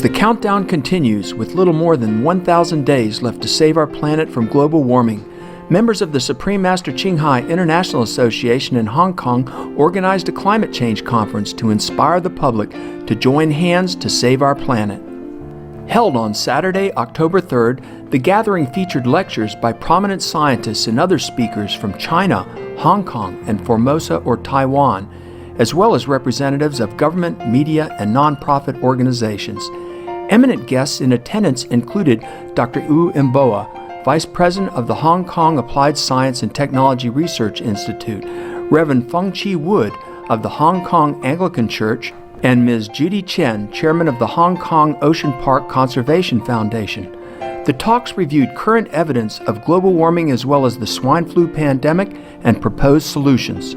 the countdown continues with little more than 1,000 days left to save our planet from global warming, members of the Supreme Master Ching Hai International Association in Hong Kong organized a climate change conference to inspire the public to join hands to save our planet. Held on Saturday, October 3rd, the gathering featured lectures by prominent scientists and other speakers from China, Hong Kong, and Formosa or Taiwan, as well as representatives of government, media, and nonprofit organizations. Eminent guests in attendance included Dr. Wu Mboa, Vice President of the Hong Kong Applied Science and Technology Research Institute, Reverend Feng Chi Wood of the Hong Kong Anglican Church, and Ms. Judy Chen, Chairman of the Hong Kong Ocean Park Conservation Foundation. The talks reviewed current evidence of global warming as well as the swine flu pandemic and proposed solutions.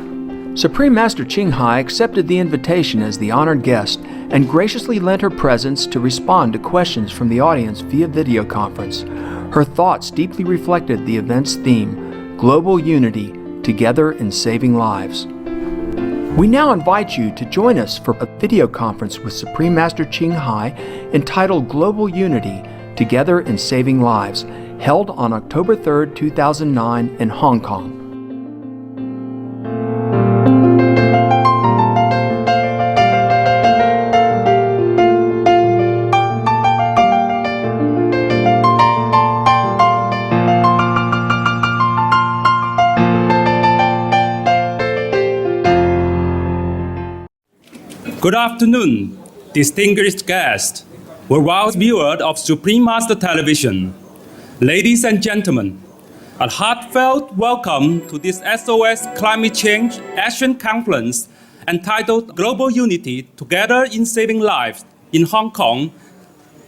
Supreme Master Ching Hai accepted the invitation as the honored guest and graciously lent her presence to respond to questions from the audience via video conference. Her thoughts deeply reflected the event's theme, Global Unity, Together in Saving Lives. We now invite you to join us for a video conference with Supreme Master Ching Hai entitled Global Unity, Together in Saving Lives, held on October 3rd, 2009 in Hong Kong. Good afternoon, distinguished guests, worldwide viewers of Supreme Master Television. Ladies and gentlemen, a heartfelt welcome to this SOS Climate Change Action Conference entitled Global Unity Together in Saving Lives in Hong Kong,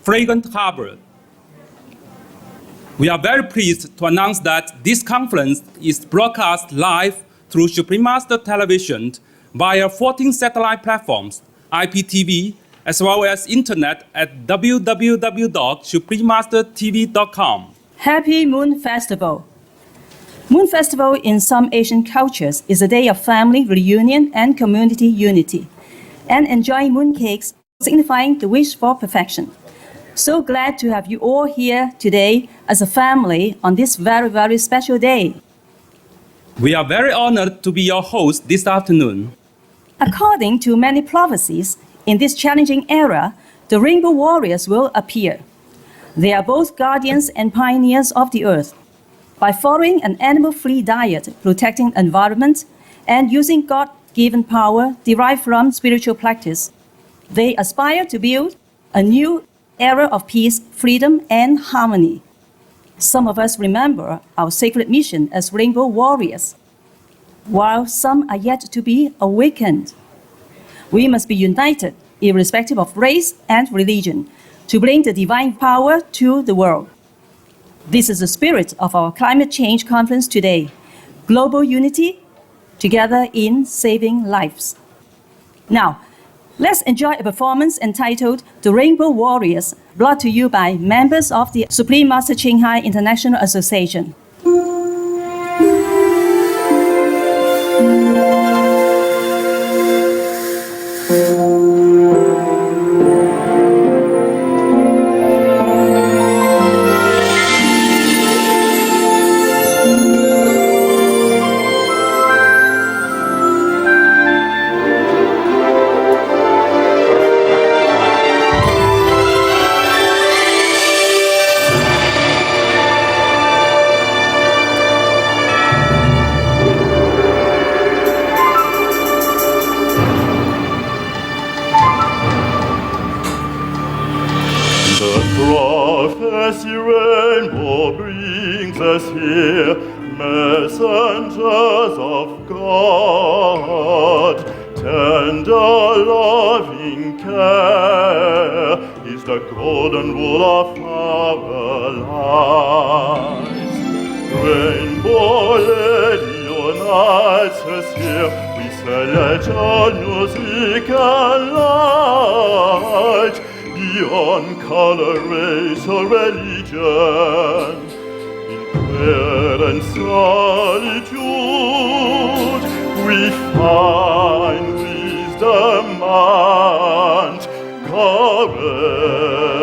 Fragrant Harbor. We are very pleased to announce that this conference is broadcast live through Supreme Master Television via 14 satellite platforms, IPTV, as well as internet at www.suprememastertv.com. Happy Moon Festival. Moon Festival in some Asian cultures is a day of family reunion and community unity, and enjoying mooncakes signifying the wish for perfection. So glad to have you all here today as a family on this very, very special day. We are very honored to be your host this afternoon. According to many prophecies, in this challenging era, the Rainbow Warriors will appear. They are both guardians and pioneers of the earth. By following an animal-free diet, protecting the environment, and using God-given power derived from spiritual practice, they aspire to build a new era of peace, freedom, and harmony. Some of us remember our sacred mission as Rainbow Warriors, while some are yet to be awakened. We must be united, irrespective of race and religion, to bring the divine power to the world. This is the spirit of our climate change conference today, Global Unity, Together in Saving Lives. Now, let's enjoy a performance entitled The Rainbow Warriors, brought to you by members of the Supreme Master Ching Hai International Association. Prophecy rainbow brings us here, messengers of God. Tender loving care is the golden rule of our lives. Rainbow Lady unites us here with celestial music and light. Beyond color, race, or religion, in prayer and solitude, we find wisdom and courage.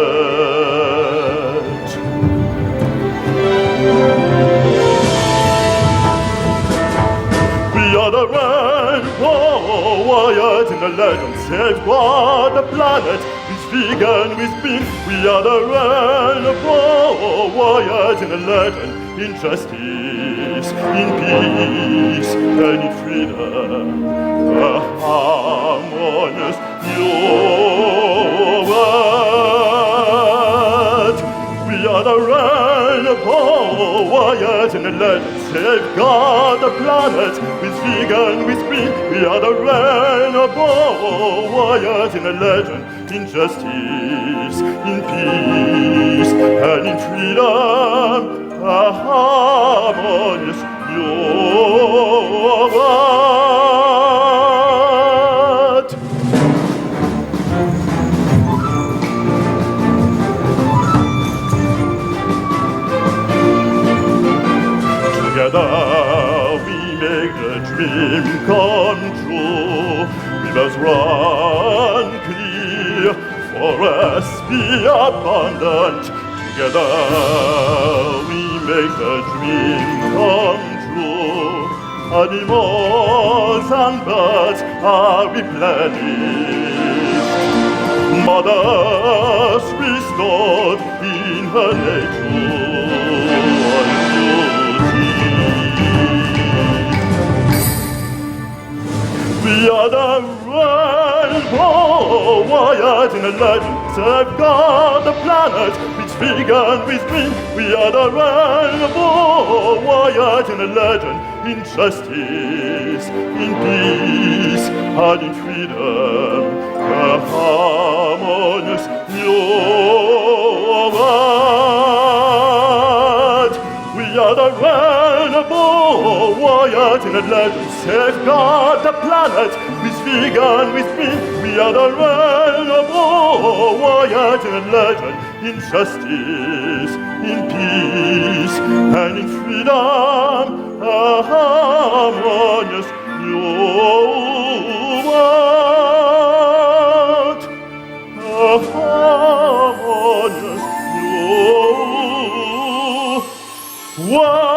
a legend, safeguard the planet. With vegan, with bean, we are the rainbow warriors in a legend. In justice, in peace, and in freedom, a harmonious new world. We are the rainbow warriors in a legend, safeguard the planet. With vegan, with bean, we are the rainbow warriors in a legend. In justice, in peace, and in freedom, a harmonious new world. Together we make the dream come true. Rivers run clear, forests be abundant. Together we make the dream come true. Animals and birds are replenished. Mothers restored in her natural beauty. We are the rainbow warriors in a legend, safeguard the planet. Vegan with green, we are the rainbow warriors in a legend. In justice, in peace, and in freedom, a harmonious new world. We are the rainbow warriors in a legend, safeguard the planet. With vegan, with green, we are the rainbow warriors in a legend. In justice, in peace, and in freedom, a harmonious new world. A harmonious new world.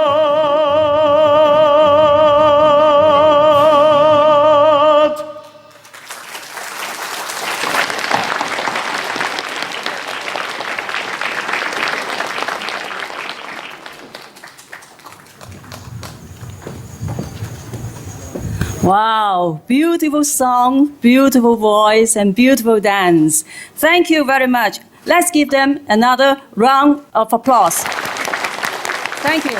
Wow, beautiful song, beautiful voice, and beautiful dance. Thank you very much. Let's give them another round of applause. Thank you.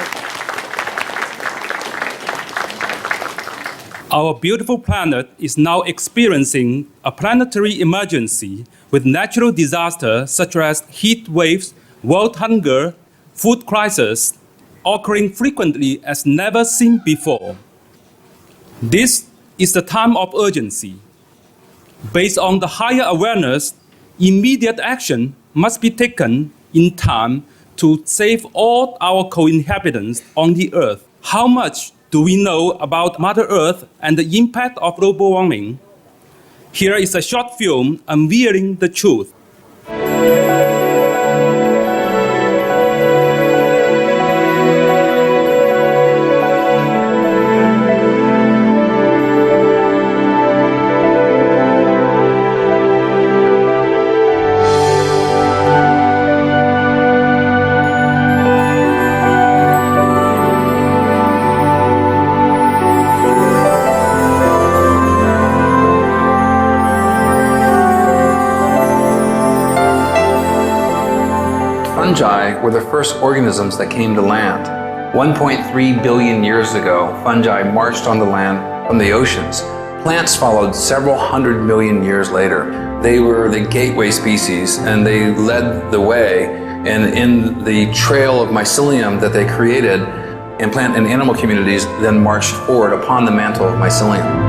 Our beautiful planet is now experiencing a planetary emergency with natural disasters such as heat waves, world hunger, food crisis, occurring frequently as never seen before. This is the time of urgency. Based on the higher awareness, immediate action must be taken in time to save all our co-inhabitants on the Earth. How much do we know about Mother Earth and the impact of global warming? Here is a short film unveiling the truth. Fungi were the first organisms that came to land. 1.3 billion years ago, fungi marched on the land from the oceans. Plants followed several hundred million years later. They were the gateway species and they led the way. And in the trail of mycelium that they created, and plant and animal communities then marched forward upon the mantle of mycelium.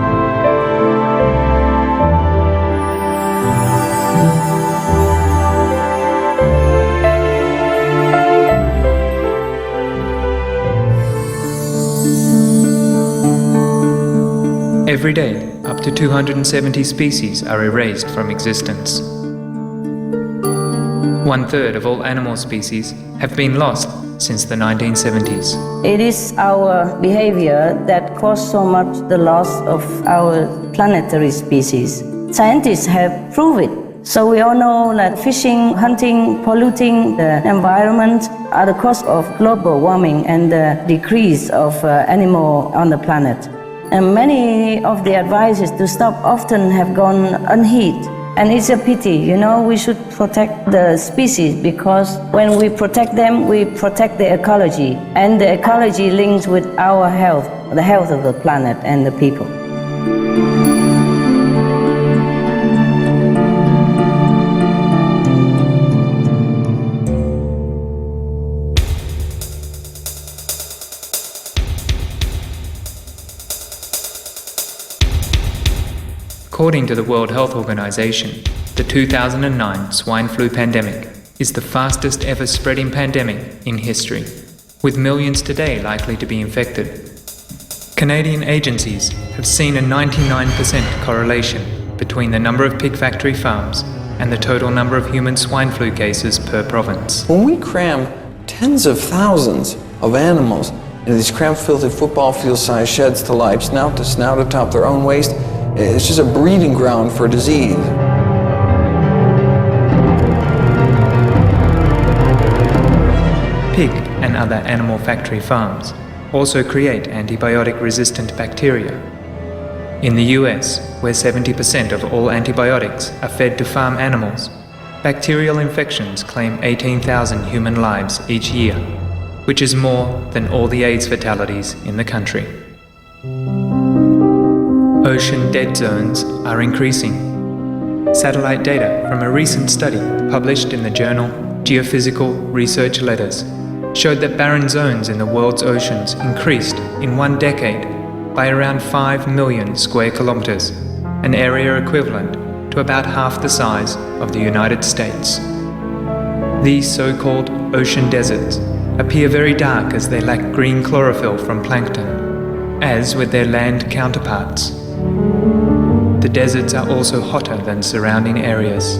Every day, up to 270 species are erased from existence. 1/3 of all animal species have been lost since the 1970s. It is our behavior that caused so much the loss of our planetary species. Scientists have proved it. So we all know that fishing, hunting, polluting the environment are the cause of global warming and the decrease of animals on the planet. And many of the advices to stop often have gone unheeded. And it's a pity, we should protect the species because when we protect them, we protect the ecology. And the ecology links with our health, the health of the planet and the people. According to the World Health Organization, the 2009 swine flu pandemic is the fastest ever spreading pandemic in history, with millions today likely to be infected. Canadian agencies have seen a 99% correlation between the number of pig factory farms and the total number of human swine flu cases per province. When we cram tens of thousands of animals into these cramped, filthy football field-sized sheds to lie snout to snout atop their own waste, it's just a breeding ground for disease. Pig and other animal factory farms also create antibiotic-resistant bacteria. In the US, where 70% of all antibiotics are fed to farm animals, bacterial infections claim 18,000 human lives each year, which is more than all the AIDS fatalities in the country. Ocean dead zones are increasing. Satellite data from a recent study published in the journal Geophysical Research Letters showed that barren zones in the world's oceans increased in 1 decade by around 5 million square kilometers, an area equivalent to about half the size of the United States. These so-called ocean deserts appear very dark as they lack green chlorophyll from plankton, as with their land counterparts. The deserts are also hotter than surrounding areas.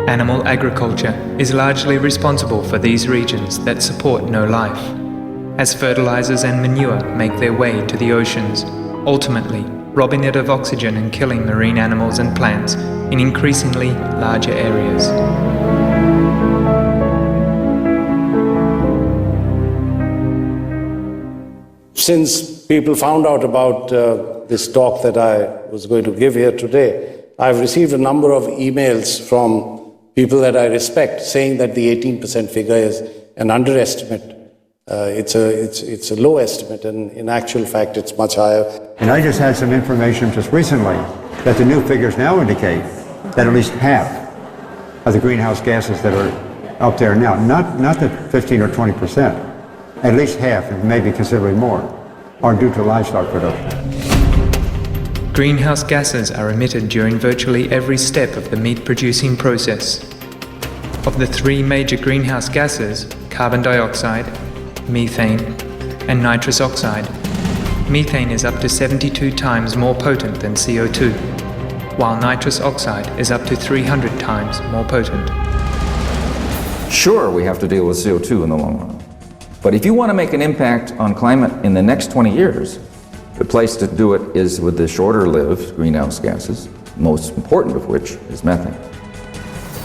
Animal agriculture is largely responsible for these regions that support no life, as fertilizers and manure make their way to the oceans, ultimately robbing it of oxygen and killing marine animals and plants in increasingly larger areas. Since people found out about this talk that I was going to give here today, I've received a number of emails from people that I respect saying that the 18% figure is an underestimate. It's a low estimate, and in actual fact, it's much higher. And I just had some information just recently that the new figures now indicate that at least half of the greenhouse gases that are out there now, not the 15 or 20%, at least half, and maybe considerably more, are due to livestock production. Greenhouse gases are emitted during virtually every step of the meat-producing process. Of the 3 major greenhouse gases, carbon dioxide, methane, and nitrous oxide, methane is up to 72 times more potent than CO2, while nitrous oxide is up to 300 times more potent. Sure, we have to deal with CO2 in the long run. But if you want to make an impact on climate in the next 20 years, the place to do it is with the shorter-lived greenhouse gases, most important of which is methane.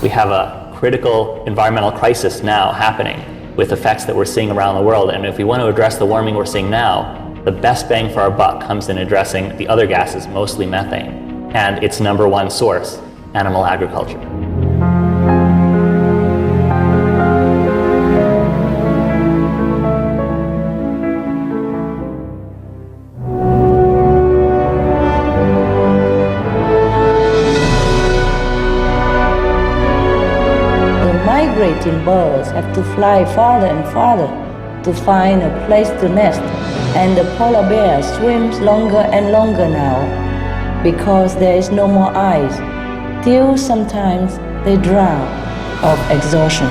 We have a critical environmental crisis now happening with effects that we're seeing around the world, and if we want to address the warming we're seeing now, the best bang for our buck comes in addressing the other gases, mostly methane, and its number one source, animal agriculture. Migrating birds have to fly farther and farther to find a place to nest, and the polar bear swims longer and longer now because there is no more ice, till sometimes they drown of exhaustion.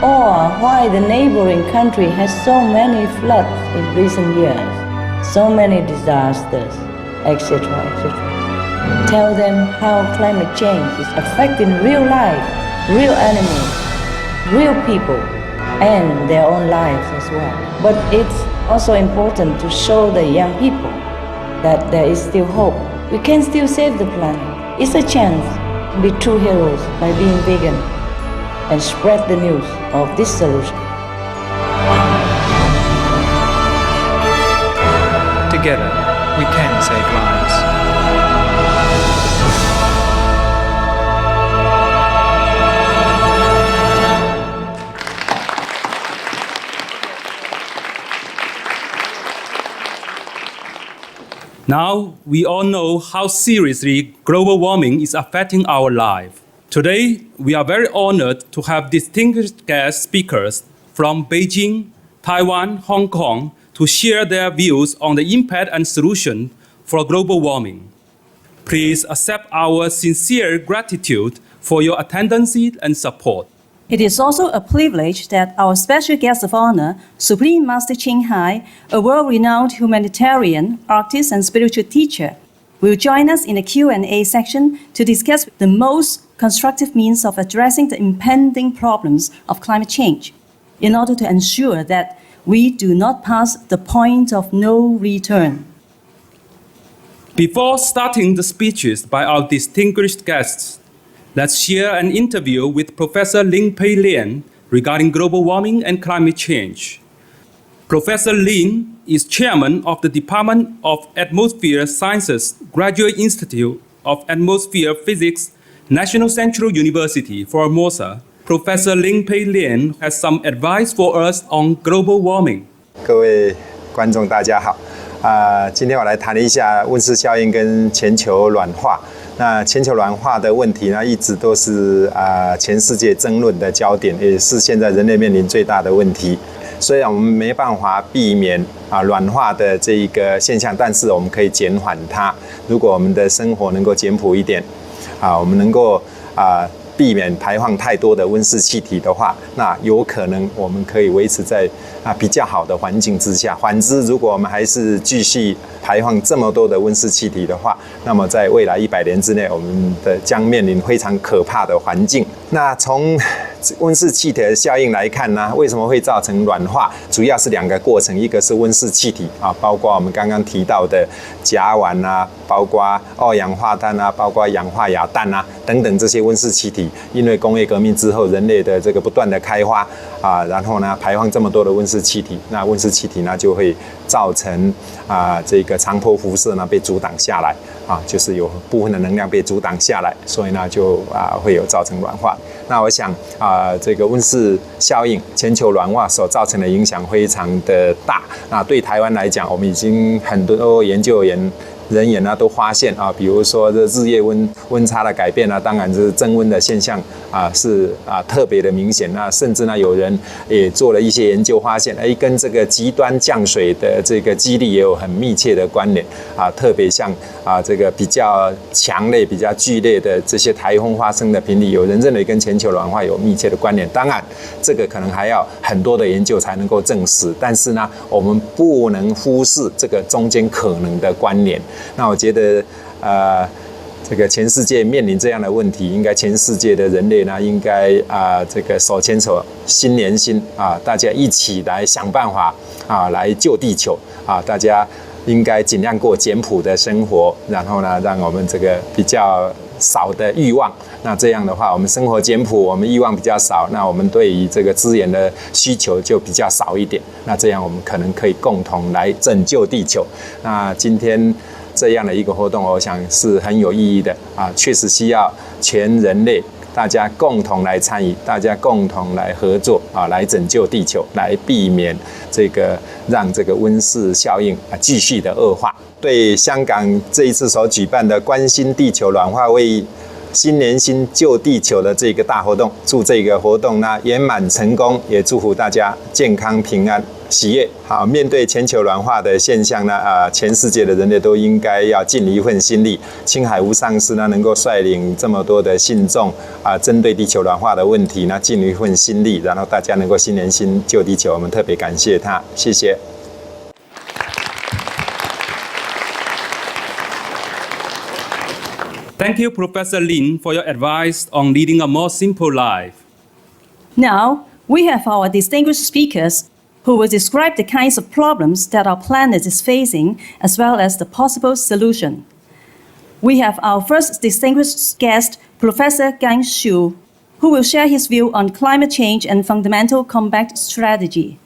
Or why the neighboring country has so many floods in recent years, so many disasters, etc., etc. Tell them how climate change is affecting real life, real animals, real people, end their own lives as well. But it's also important to show the young people that there is still hope. We can still save the planet. It's a chance to be true heroes by being vegan and spread the news of this solution. Together, we can save lives. Now, we all know how seriously global warming is affecting our life. Today, we are very honored to have distinguished guest speakers from Beijing, Taiwan, Hong Kong to share their views on the impact and solution for global warming. Please accept our sincere gratitude for your attendance and support. It is also a privilege that our special guest of honor, Supreme Master Ching Hai, a world-renowned humanitarian, artist, and spiritual teacher, will join us in the Q&A section to discuss the most constructive means of addressing the impending problems of climate change in order to ensure that we do not pass the point of no return. Before starting the speeches by our distinguished guests, let's share an interview with Professor Ling-Pei Lien regarding global warming and climate change. Professor Lin is chairman of the Department of Atmosphere Sciences, Graduate Institute of Atmosphere Physics, National Central University, Formosa. Professor Ling-Pei Lien has some advice for us on global warming. 各位观众大家好，今天我来谈一下温室效应跟全球暖化。那全球暖化的问题呢，一直都是全世界争论的焦点，也是现在人类面临最大的问题。虽然我们没办法避免暖化的这一个现象，但是我们可以减缓它。如果我们的生活能够简朴一点，我们能够避免排放太多的温室气体的话，那有可能我们可以维持在比较好的环境之下。反之，如果我们还是继续排放这么多的温室气体的话，那么在未来100年之内，我们将面临非常可怕的环境。那从温室气体的效应来看呢，为什么会造成暖化？主要是2个过程，一个是温室气体包括我们刚刚提到的甲烷包括二氧化碳包括氧化亚氮等等这些温室气体，因为工业革命之后，人类的这个不断的开发然后呢排放这么多的温室气体，那温室气体呢就会造成这个长波辐射呢被阻挡下来就是有部分的能量被阻挡下来，所以呢就会有造成暖化。那我想这个温室效应、全球暖化所造成的影响非常的大。那对台湾来讲，我们已经很多研究人员都发现比如说这日夜温差的改变当然是增温的现象是特别的明显。那甚至呢有人也做了一些研究，发现跟这个极端降水的这个几率也有很密切的关联特别像这个比较强烈、比较剧烈的这些台风发生的频率，有人认为跟全球暖化有密切的关联。当然，这个可能还要很多的研究才能够证实，但是呢，我们不能忽视这个中间可能的关联。那我觉得，这个全世界面临这样的问题，应该全世界的人类呢，应该这个手牵手、心连心大家一起来想办法来救地球大家应该尽量过简朴的生活，然后呢，让我们这个比较少的欲望。那这样的话，我们生活简朴，我们欲望比较少，那我们对于这个资源的需求就比较少一点。那这样我们可能可以共同来拯救地球。那今天这样的一个活动，我想是很有意义的确实需要全人类大家共同来参与，大家共同来合作来拯救地球，来避免这个让这个温室效应继续的恶化。对香港这一次所举办的关心地球暖化为心连心救地球的这个大活动，祝这个活动呢圆满成功，也祝福大家健康平安喜悦。好，面对全球暖化的现象呢，全世界的人类都应该要尽一份心力。青海无上师呢能够率领这么多的信众针对地球暖化的问题呢尽一份心力，然后大家能够心连心救地球，我们特别感谢他，谢谢。Thank you, Professor Lin, for your advice on leading a more simple life. Now, We have our distinguished speakers who will describe the kinds of problems that our planet is facing, as well as the possible solution. We have our first distinguished guest, Professor Gan Xu, who will share his view on climate change and fundamental combat strategy.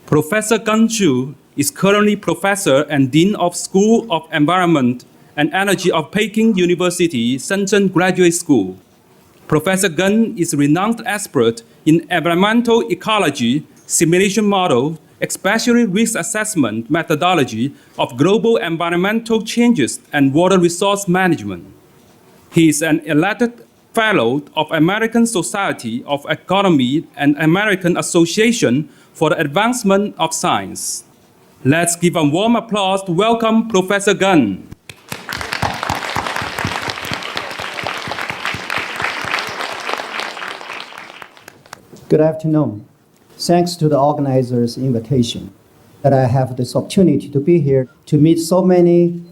Professor Gan Xu is currently Professor and Dean of School of Environment and Energy of Peking University, Shenzhen Graduate School. Professor Gan is a renowned expert in environmental ecology, simulation model, especially risk assessment methodology of global environmental changes and water resource management. He is an elected Fellow of American Society of Economy and American Association for the Advancement of Science. Let's give a warm applause to welcome Professor Gan. Good afternoon. Thanks to the organizers' invitation that I have this opportunity to be here to meet so many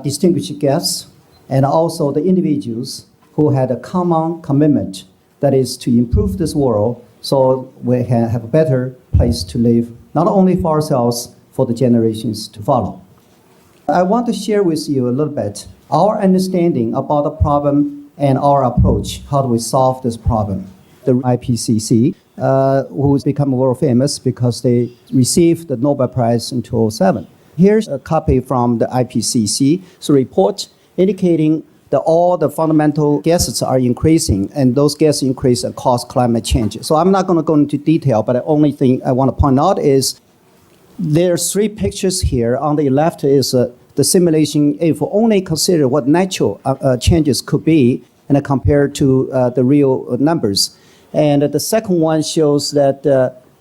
distinguished guests and also the individuals who had a common commitment, that is to improve this world so we can have a better place to live, not only for ourselves, for the generations to follow. I want to share with you a little bit our understanding about the problem and our approach, how do we solve this problem. The IPCC, who's become world famous because they received the Nobel Prize in 2007. Here's a copy from the IPCC's report indicating that all the fundamental gases are increasing, and those gas increase cause climate change. So I'm not going to go into detail, but the only thing I want to point out is there's three pictures here. On the left is the simulation if we only consider what natural changes could be and compared to the real numbers. And the second one shows that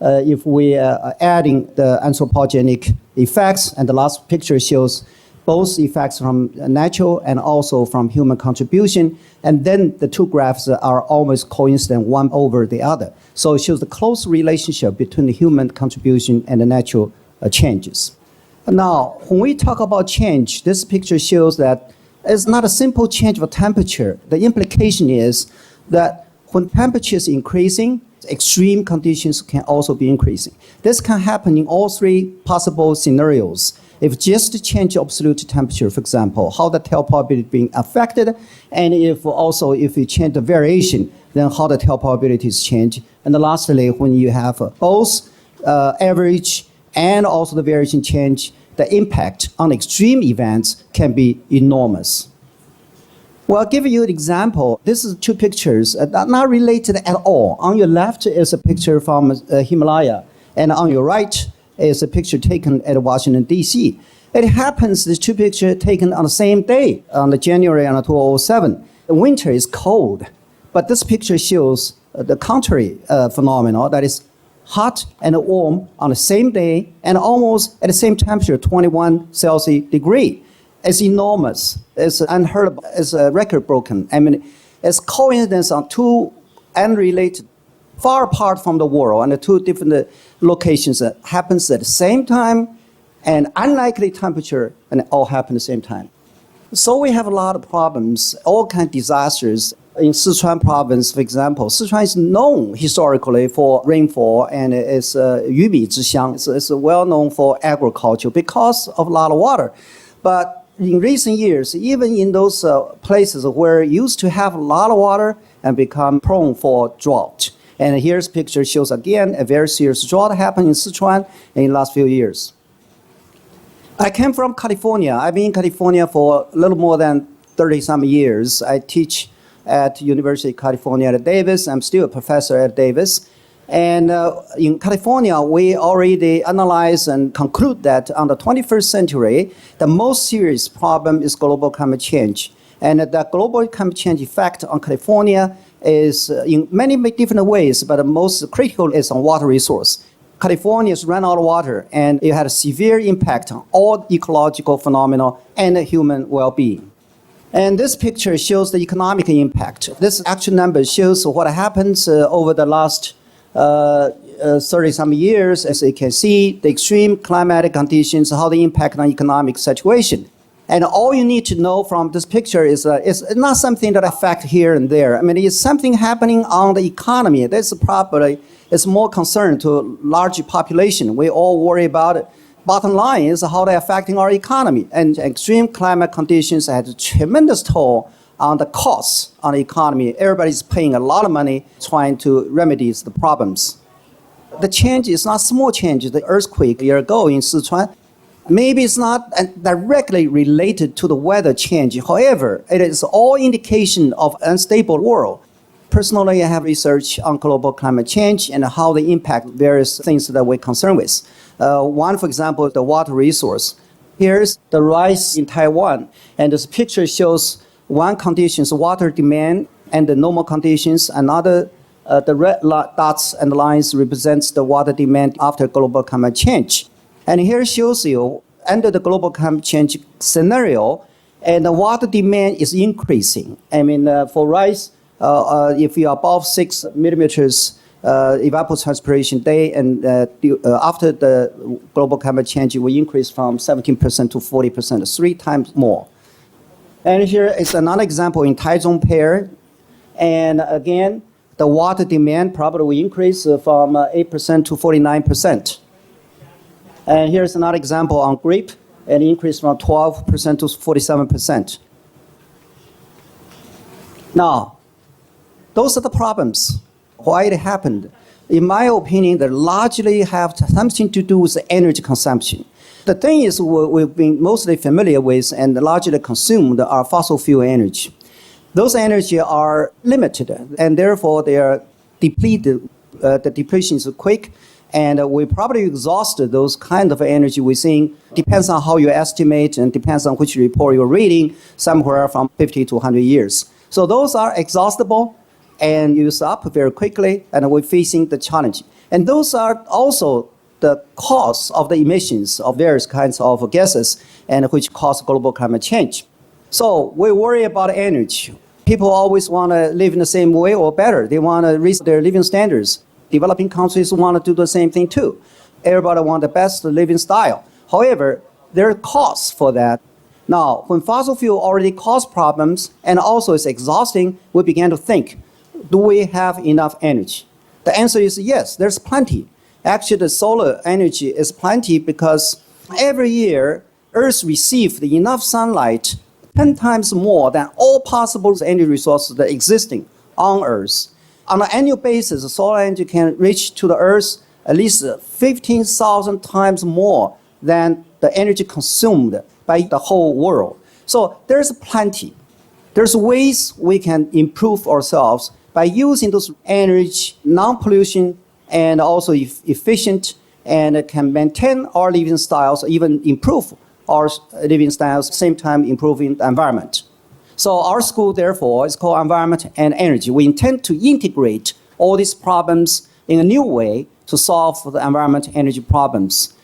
if we are adding the anthropogenic effects, and the last picture shows both effects from natural and also from human contribution, and then the two graphs are almost coincident, one over the other. So it shows the close relationship between the human contribution and the natural changes. Now, when we talk about change, this picture shows that it's not a simple change of temperature. The implication is that when temperature is increasing, extreme conditions can also be increasing. This can happen in all three possible scenarios. If just change absolute temperature, for example, how the tail probability being affected, and if you change the variation, then how the tail probabilities change. And lastly, when you have both average and also the variation change, the impact on extreme events can be enormous. Well, I'll give you an example. This is two pictures, not related at all. On your left is a picture from Himalaya, and on your right is a picture taken at Washington, D.C. It happens, these two pictures taken on the same day, on the January 2007. The winter is cold, but this picture shows the contrary phenomenon, that is hot and warm on the same day and almost at the same temperature, 21 Celsius degree. It's enormous. It's unheard of. It's a record broken. I mean, it's coincidence on two unrelated, far apart from the world, and the two different locations that happens at the same time, and unlikely temperature, and it all happen at the same time. So we have a lot of problems, all kinds of disasters. In Sichuan province, for example, Sichuan is known historically for rainfall, and it's Yumi Zhixiang. It's well known for agriculture because of a lot of water. But in recent years, even in those places where it used to have a lot of water and become prone for drought. And here's a picture shows again a very serious drought happened in Sichuan in the last few years. I came from California. I've been in California for a little more than 30-some years. I teach at University of California at Davis. I'm still a professor at Davis. And in California, we already analyze and conclude that on the 21st century, the most serious problem is global climate change. And the global climate change effect on California is in many different ways, but the most critical is on water resource. California's run out of water, and it had a severe impact on all ecological phenomena and human well-being. And this picture shows the economic impact. This actual number shows what happens over the last 30-some years. As you can see, the extreme climatic conditions, how they impact on economic situation. And all you need to know from this picture is it's not something that affects here and there. I mean, it's something happening on the economy. That's probably is more concerned to large population. We all worry about it. Bottom line is how they're affecting our economy. And extreme climate conditions had a tremendous toll on the costs on the economy. Everybody's paying a lot of money trying to remedy the problems. The change is not small change. The earthquake a year ago in Sichuan, maybe it's not directly related to the weather change. However, it is all indication of unstable world. Personally, I have research on global climate change and how they impact various things that we're concerned with. One, for example, the water resource. Here's the rise in Taiwan, and this picture shows one condition is water demand and the normal conditions. Another, the red dots and lines represents the water demand after global climate change. And here shows you under the global climate change scenario, and the water demand is increasing. I mean, for rice, if you are above 6 millimeters evapotranspiration day, and after the global climate change, it will increase from 17% to 40%, 3 times more. And here is another example in Taichung Pair. And again, the water demand probably will increase from 8% to 49%. And here's another example on grape, an increase from 12% to 47%. Now, those are the problems. Why it happened? In my opinion, they largely have something to do with the energy consumption. The thing is, we've been mostly familiar with and largely consumed are fossil fuel energy. Those energy are limited, and therefore they are depleted. The depletion is quick, and we probably exhausted those kind of energy we're seeing. Depends on how you estimate and depends on which report you're reading, somewhere from 50 to 100 years. So those are exhaustible and used up very quickly, and we're facing the challenge. And those are also the cause of the emissions of various kinds of gases, and which cause global climate change. So we worry about energy. People always want to live in the same way or better. They want to raise their living standards. Developing countries want to do the same thing too. Everybody wants the best living style. However, there are costs for that. Now, when fossil fuel already cause problems and also is exhausting, we began to think, do we have enough energy? The answer is yes, there's plenty. Actually, the solar energy is plenty because every year, Earth receives enough sunlight 10 times more than all possible energy resources that are existing on Earth. On an annual basis, solar energy can reach to the Earth at least 15,000 times more than the energy consumed by the whole world. So there's plenty. There's ways we can improve ourselves by using those energy, non-pollution, and also efficient, and can maintain our living styles, even improve our living styles, at the same time improving the environment. So our school, therefore, is called Environment and Energy. We intend to integrate all these problems in a new way to solve the environment and energy problems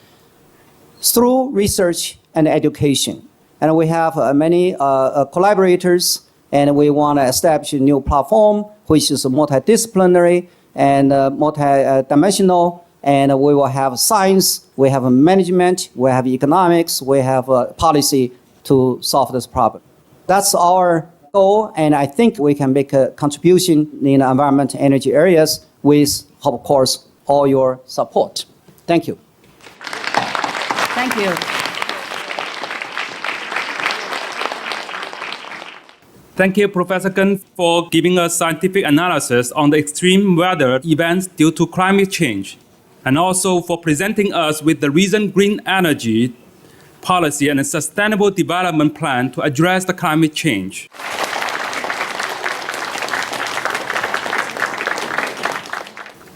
through research and education. And we have many collaborators, and we want to establish a new platform, which is multidisciplinary and multi-dimensional, and we will have science, we have management, we have economics, we have policy to solve this problem. That's our goal, and I think we can make a contribution in the environment and energy areas with, of course, all your support. Thank you. Thank you. Thank you, Professor Geng, for giving us scientific analysis on the extreme weather events due to climate change, and also for presenting us with the recent green energy policy and a sustainable development plan to address the climate change.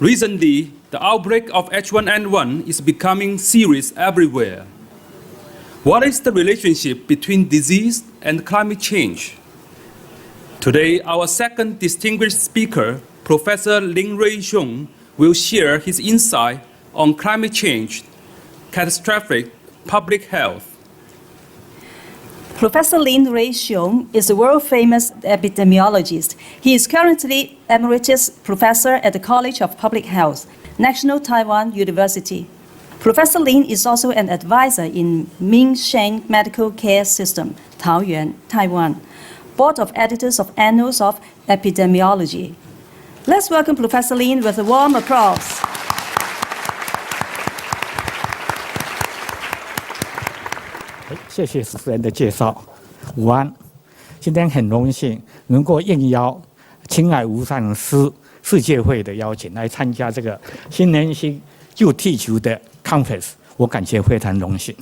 Recently, the outbreak of H1N1 is becoming serious everywhere. What is the relationship between disease and climate change? Today, our second distinguished speaker, Professor Lin Rui-Xiong, will share his insight on climate change, catastrophic public health. Professor Lin Rui-Xiong is a world-famous epidemiologist. He is currently Emeritus Professor at the College of Public Health, National Taiwan University. Professor Lin is also an advisor in Ming Sheng Medical Care System, Taoyuan, Taiwan, Board of Editors of Annals of Epidemiology. Let's welcome Professor Lin with a warm applause. 谢谢主持人的介绍。午安，今天很荣幸能够应邀亲爱无上师世界会的邀请来参加这个新年新救地球的 conference， 我感觉非常荣幸。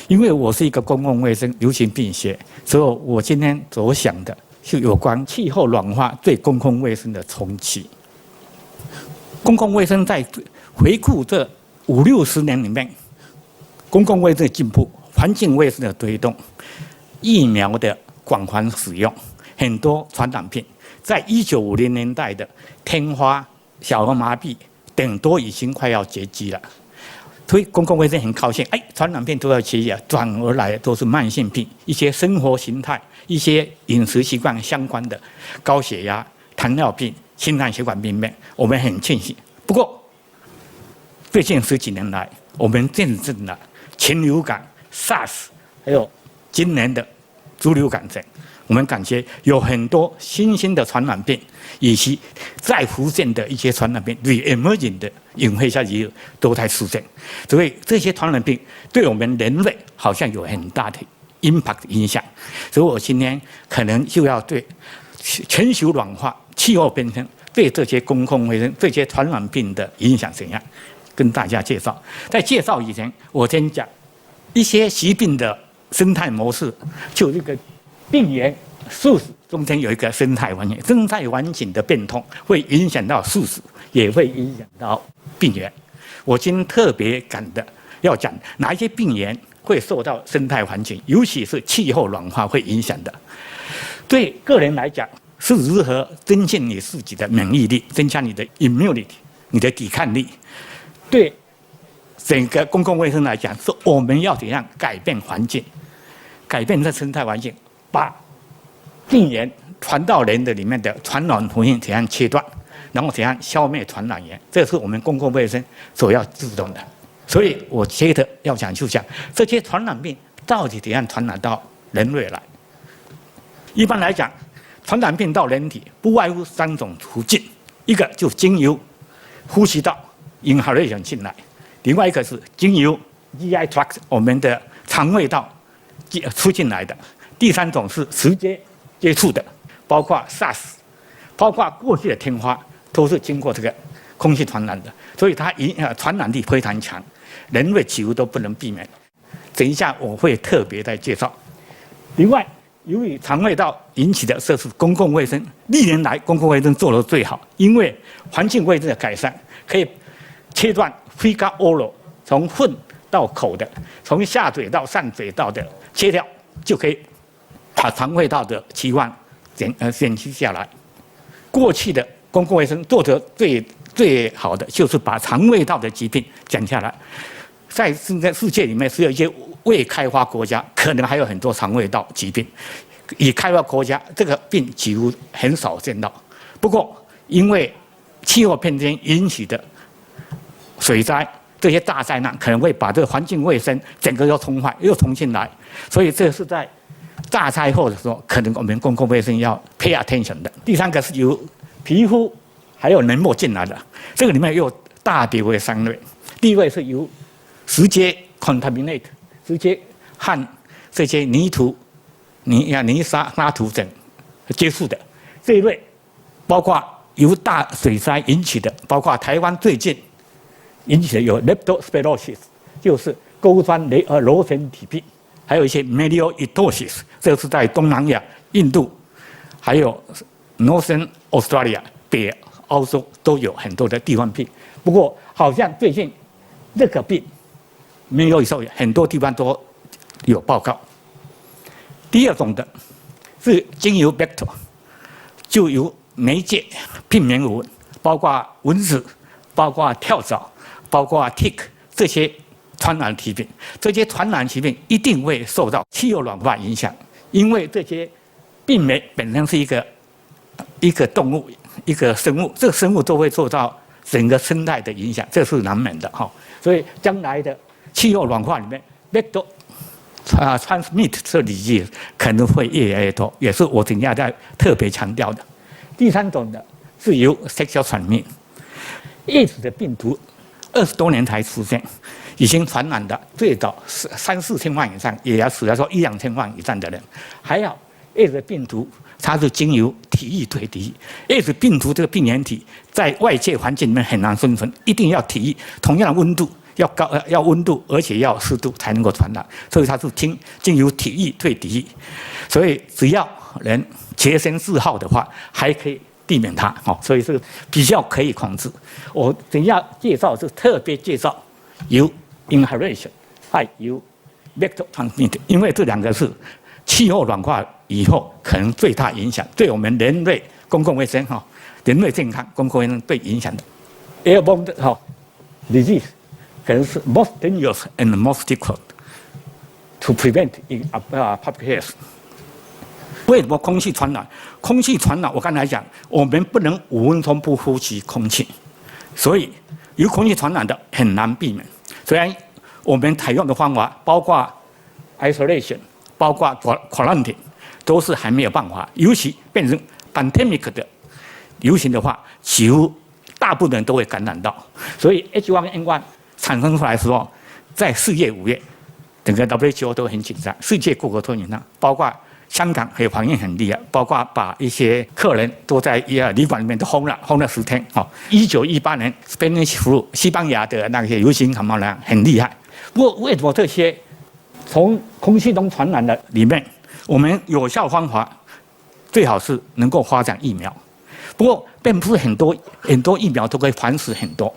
因为我是一个公共卫生流行病学，所以我今天所想的是有关气候暖化对公共卫生的冲击。公共卫生在回顾这50-60年里面，公共卫生的进步、环境卫生的推动、疫苗的广泛使用，很多传染病在1950年代的天花、小儿麻痹等都已经快要绝迹了。所以公共卫生很高兴，传染病都要绝迹了，转而来都是慢性病，一些生活形态、一些饮食习惯相关的高血压、糖尿病、心脏血管病变，我们很庆幸。不过，最近10几年来，我们见证了禽流感、SARS， 还有今年的猪流感症，我们感觉有很多新兴的传染病，以及再浮现的一些传染病 re-emerging 的隐晦下去都在出现，所以这些传染病对我们人类好像有很大的 impact 影响。所以我今天可能就要对全球暖化、气候变迁对这些公共卫生、这些传染病的影响怎样，跟大家介绍。在介绍以前，我先讲一些疾病的生态模式，就这个病原素食中间有一个生态环境，生态环境的变动会影响到素食，也会影响到病原。我今天特别要讲哪一些病原会受到生态环境，尤其是气候暖化会影响的。对个人来讲，是如何增进你自己的免疫力，增加你的 immunity， 你的抵抗力。对整个公共卫生来讲，是我们要怎样改变环境，改变这生态环境，把病原传到人的里面的传染途径怎样切断，然后怎样消灭传染源，这是我们公共卫生所要注重的。所以我接着要讲，就讲这些传染病到底怎样传染到人类来。一般来讲，传染病到人体不外乎3种途径，一个就经由呼吸道 inhalation 进来，另外一个是经由 GI tract 我们的肠胃道出进来的，第3种是直接接触的，包括 SARS， 包括过去的天花，都是经过这个空气传染的，所以它传染力非常强，人类几乎都不能避免。等一下我会特别再介绍。另外，由于肠胃道引起的这是公共卫生，历年来公共卫生做得最好，因为环境卫生的改善可以切断 fecal oral 从粪到口的，从下水道上水道的切掉，就可以把肠胃道的疾患减去下来。过去的公共卫生做得最好的就是把肠胃道的疾病减下来。在世界里面，是有一些未开发国家，可能还有很多肠胃道疾病。已开发国家，这个病几乎很少见到。不过，因为气候变迁引起的水灾这些大灾难，可能会把这个环境卫生整个又冲坏，又重新来。所以，这是在大灾后的时候，可能我们公共卫生要 pay attention 的。第3个是由皮肤还有黏膜进来的，这个里面又大别为3类。第1位是由直接 contaminate， 直接和这些泥沙、沙土等接触的这一类，包括由大水灾引起的，包括台湾最近引起的有 leptospirosis， 就是钩状螺旋体病，还有一些 melioidosis， 这是在东南亚、印度，还有 Northern Australia 北澳洲都有很多的地方病。不过好像最近这个病没有受，很多地方都有报告。第2种的是经由 vector， 就由媒介病原蚊，包括蚊子，包括跳蚤，包括 tick 这些传染疾病。这些传染疾病一定会受到气候暖化影响，因为这些病媒本身是一个动物、一个生物，这个生物都会受到整个生态的影响，这是难免的哈。所以将来的气候暖化里面 vector transmit 这disease可能会越来越多，也是我等下在特别强调的。第3种的是由 sexual transmit，AIDS 的病毒20多年才出现，已经传染的最早3-4千万以上，也要死了说1-2千万以上的人。还有 AIDS 病毒，它是经由体液对体液。AIDS 病毒这个病原体在外界环境里面很难生存，一定要体液同样的温度。要高要温度，而且要湿度才能够传染，所以它是经由体液对体液，所以只要能洁身自好的话，还可以避免它。所以是比较可以控制。我等一下介绍是特别介绍由 inhalation 还有 vector transmission， 因为这两个是气候暖化以后可能最大影响，对我们人类公共卫生人类健康公共卫生最影响的 airborne disease。可能是 most dangerous and most difficult to prevent in public health。为什么空气传染？空气传染，我刚才讲，我们不能5分钟不呼吸空气，所以由空气传染的很难避免。虽然我们采用的方法，包括 isolation， 包括 quarantine， 都是还没有办法。尤其变成 pandemic 的流行的话，几乎大部分人都会感染到。所以 H1N1。产生出来的时候，在4月、5月，整个 WHO 都很紧张，世界各国都紧张，包括香港还有反应很厉害，包括把一些客人都在旅馆里面都封了10天。1918年 Spanish flu 西班牙的那些流行感冒呢很厉害。不过为什么这些从空气中传染的里面，我们有效方法最好是能够发展疫苗。不过并不是很多疫苗都可以防止很多。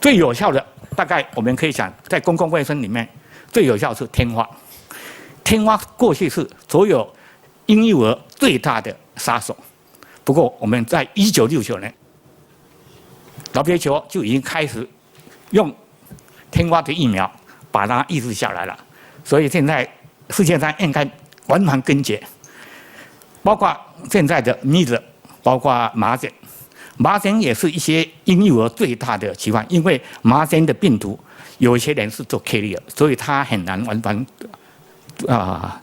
最有效的，大概我们可以讲，在公共卫生里面，最有效是天花。天花过去是所有婴幼儿最大的杀手。不过我们在1969年 ，WHO 就已经开始用天花的疫苗把它抑制下来了。所以现在世界上应该完全根绝，包括现在的measles，包括麻疹。麻疹也是一些婴幼儿最大的疾患，因为麻疹的病毒有一些人是做 carrier， 所以它很难完全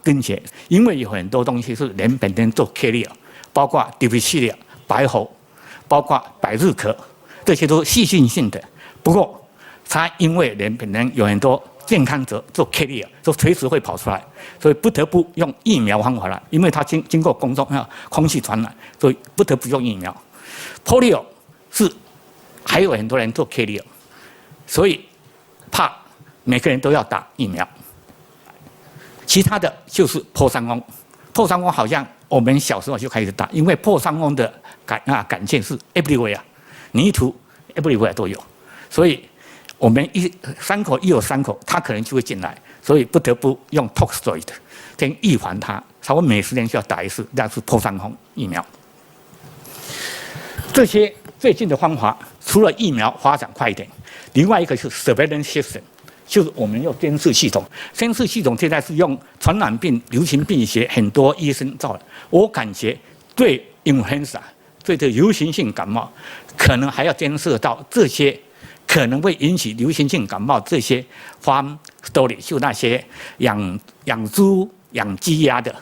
根绝。因为有很多东西是人本身做 carrier， 包括 diphtheria 白喉，包括百日咳，这些都是细菌性的。不过它因为人本身有很多健康者做 carrier， 就随时会跑出来，所以不得不用疫苗方法了。因为它经过空气传染，所以不得不用疫苗。polio 是还有很多人做 carrier， 所以怕每个人都要打疫苗。其他的就是破伤风，破伤风好像我们小时候就开始打，因为破伤风的感染是 everywhere， 泥土 everywhere 都有，所以我们伤口一有伤口，它可能就会进来，所以不得不用 toxoid 先预防它，差不多每10年需要打一次，那是破伤风疫苗。这些最近的方法，除了疫苗发展快一点，另外一个是 surveillance system， 就是我们用监视系统。监视系统现在是用传染病、流行病学很多医生造的。我感觉对 influenza 对这流行性感冒，可能还要监测到这些可能会引起流行性感冒这些 farm story， 就那些养猪、养鸡鸭的，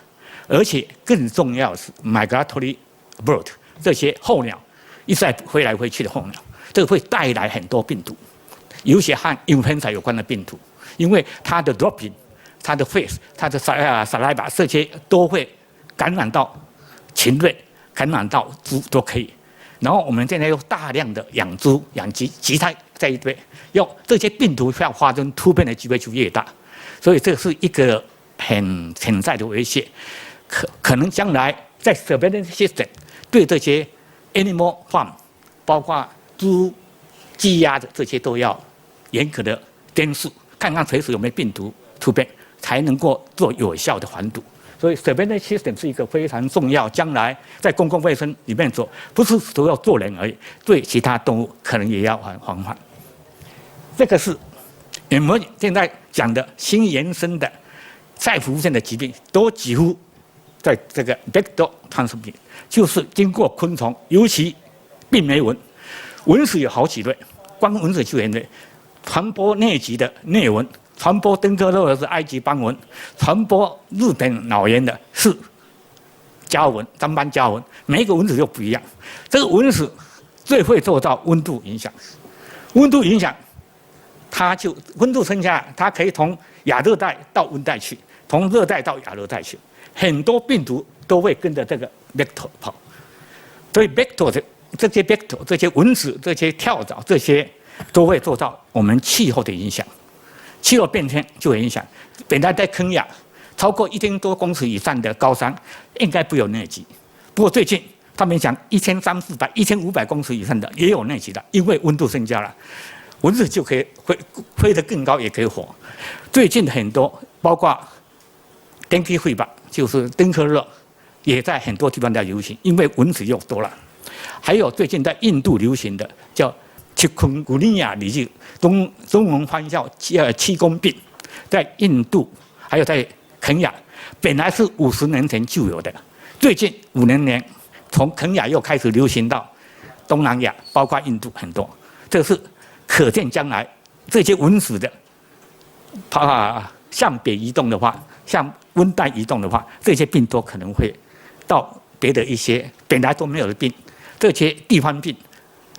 而且更重要的是 migratory bird 这些候鸟。一直在飞来飞去的候鸟，这个会带来很多病毒，有些和 influenza 有关的病毒，因为它的 dropping、它的 face、它的 saliva 这些都会感染到禽类，感染到猪都可以。然后我们现在又大量的养猪、养鸡，集在一堆，用这些病毒要发生突变的机会就越大，所以这是一个很潜在的威胁。可能将来在 surveillance system 对这些 animal farm， 包括猪、鸡、鸭的这些都要严格的监视，看看随时有没有病毒突变，才能够做有效的防堵。所以 surveillance system 是一个非常重要，将来在公共卫生里面做，不是只有做人而已，对其他动物可能也要防范。这个是我们现在讲的新延伸的再浮现的疾病，都几乎在这个 vector transmission， 就是经过昆虫，尤其病媒蚊，蚊子有好几类，光蚊子就很类，传播疟疾的疟蚊，传播登革热的是埃及斑蚊，传播日本脑炎的是家蚊、张斑家蚊，每一个蚊子又不一样。这个蚊子最会受到温度影响，温度影响它就温度升下，它可以从亚热带到温带去，从热带到亚热带去，很多病毒都会跟着这个 vector 跑。所以 vector 这些 vector 这些蚊子、这些跳蚤这些都会受到我们气候的影响，气候变迁就会影响。本来在肯亚超过1000多公尺以上的高山应该不有疟疾，不过最近他们讲1300、400、1500公尺以上的也有疟疾的，因为温度增加了，蚊子就可以飞得更高，也可以活。最近很多包括登基会吧，就是登革热，也在很多地方在流行，因为蚊子又多了。还有最近在印度流行的叫chikungunya disease，中文翻译叫气功病，在印度还有在肯亚，本来是50年前就有的，最近5年从肯亚又开始流行到东南亚，包括印度很多。这是可见将来这些蚊子的，向北移动的话，向温带移动的话，这些病都可能会到别的一些本来都没有的病，这些地方病，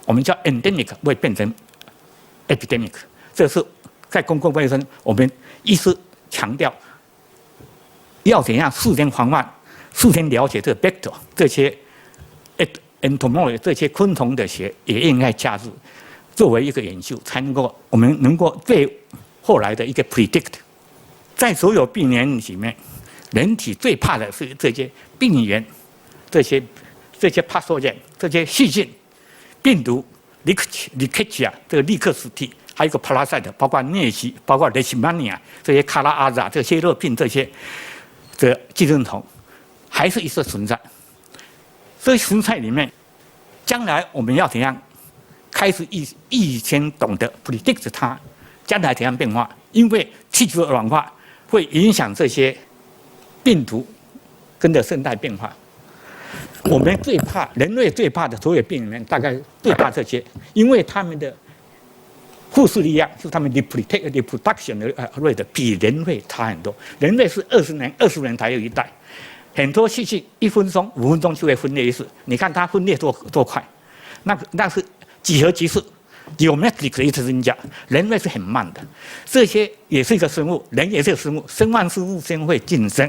我们叫 endemic 会变成 epidemic。这是在公共卫生，我们一直强调要怎样事先防范、事先了解这个 vector 这些 entomology 这些昆虫的学也应该加入作为一个研究，才能够我们能够对后来的一个 predict。在所有病原里面，人体最怕的是这些病原、这些 pathogen、这些细菌、病毒、Rickettsia 这个利克斯体，还有一个 parasite， 包括疟疾、包括 Leishmania 这些卡拉阿扎、这些热病、这些的寄生虫，还是一直存在。这些存在里面，将来我们要怎样开始预先懂得 predict 它将来怎样变化？因为气球的软化会影响这些病毒跟着生态变化。我们最怕人类最怕的所有病里面，大概最怕这些，因为他们的复数力量，就是他们 reproduction 的rate 比人类差很多。人类是20年才有一代，很多细菌1分钟、5分钟就会分裂一次。你看它分裂多快，那是几何级数。geometric 一直增加，人类是很慢的。这些也是一个生物，人也是个生物，生万事物先会竞争。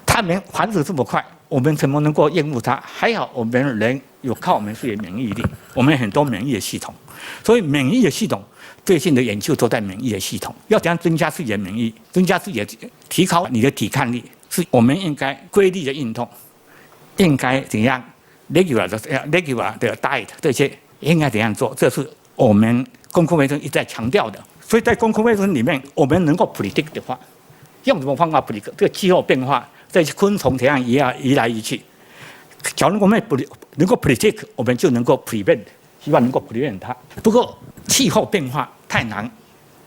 它们繁殖这么快，我们怎么能够厌恶它？还好我们人有靠我们自己的免疫力，我们很多免疫的系统，所以免疫的系统最近的研究都在免疫的系统，要怎样增加自己的免疫，增加自己的提高你的抵抗力，是我们应该规律的运动，应该怎样 regular 的 diet 这些。应该怎样做？这是我们公共卫生一直在强调的。所以在公共卫生里面，我们能够 predict 的话，用什么方法 predict？ 这个气候变化，这些昆虫怎样移来移去？假如我们能够 predict， 我们就能够 prevent， 希望能够 prevent 它。不过气候变化太难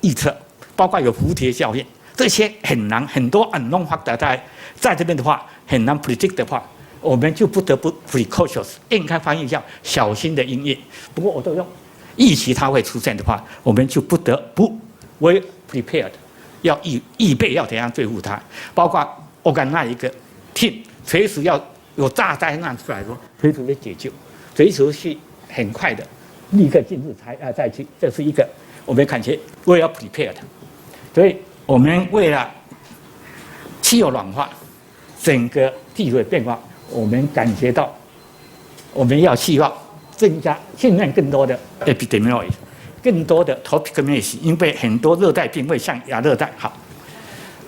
预测，包括有蝴蝶效应，这些很难，很多 unknown factor在这边的话很难 predict 的话。我们就不得不 precautious， 应该翻译叫小心的因应。不过我都用预期它会出现的话，我们就不得不 well prepared， 要预备要怎样对付它，包括organize一个 team， 随时要有大灾难出来说，随时的解救，随时去很快的立刻进入再去，这是一个我们感觉 well prepared。所以我们为了气候暖化，整个地球的变化。我们感觉到，我们要希望增加训练更多的 epidemiology， 更多的 topic medicine， 因为很多热带病会像亚热带好，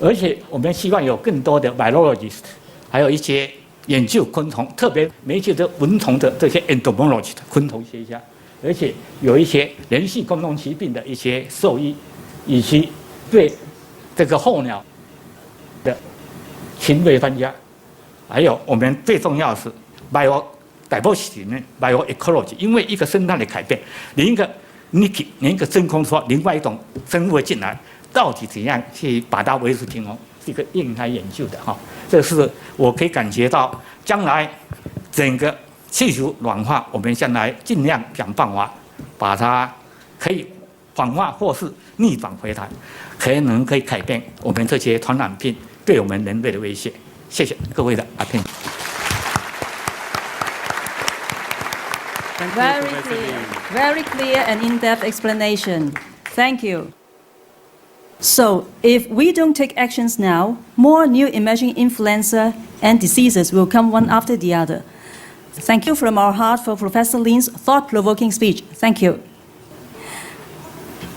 而且我们希望有更多的 biologist， 还有一些研究昆虫，特别研究的蚊虫的这些 entomologist 昆虫学家，而且有一些人系共同疾病的一些兽医，以及对这个候鸟的禽类专家。还有我们最重要的是 biodiversity 里面 bioecology， 因为一个生态的改变，连一个真空说另外一种生物进来，到底怎样去把它维持平衡，是一个应该研究的哈。这是我可以感觉到，将来整个气球暖化，我们将来尽量想办法把它可以缓化或是逆转回来，可以改变我们这些传染病对我们人类的威胁。谢谢各位的 attention。Very clear and in-depth explanation. Thank you. So, if we don't take actions now, more new emerging influenza and diseases will come one after the other. Thank you from our heart for Professor Lin's thought-provoking speech. Thank you.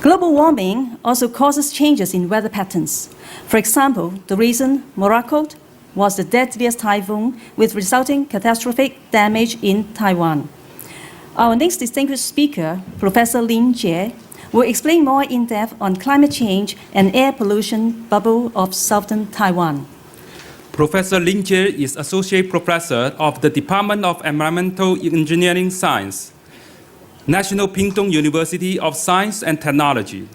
Global warming also causes changes in weather patterns. For example, the recent Morakot was the deadliest typhoon with resulting catastrophic damage in Taiwan. Our next distinguished speaker, Professor Lin Jie, will explain more in depth on climate change and air pollution bubble of southern Taiwan. Professor Lin Jie is Associate Professor of the Department of Environmental Engineering Science, National Pingtung University of Science and Technology.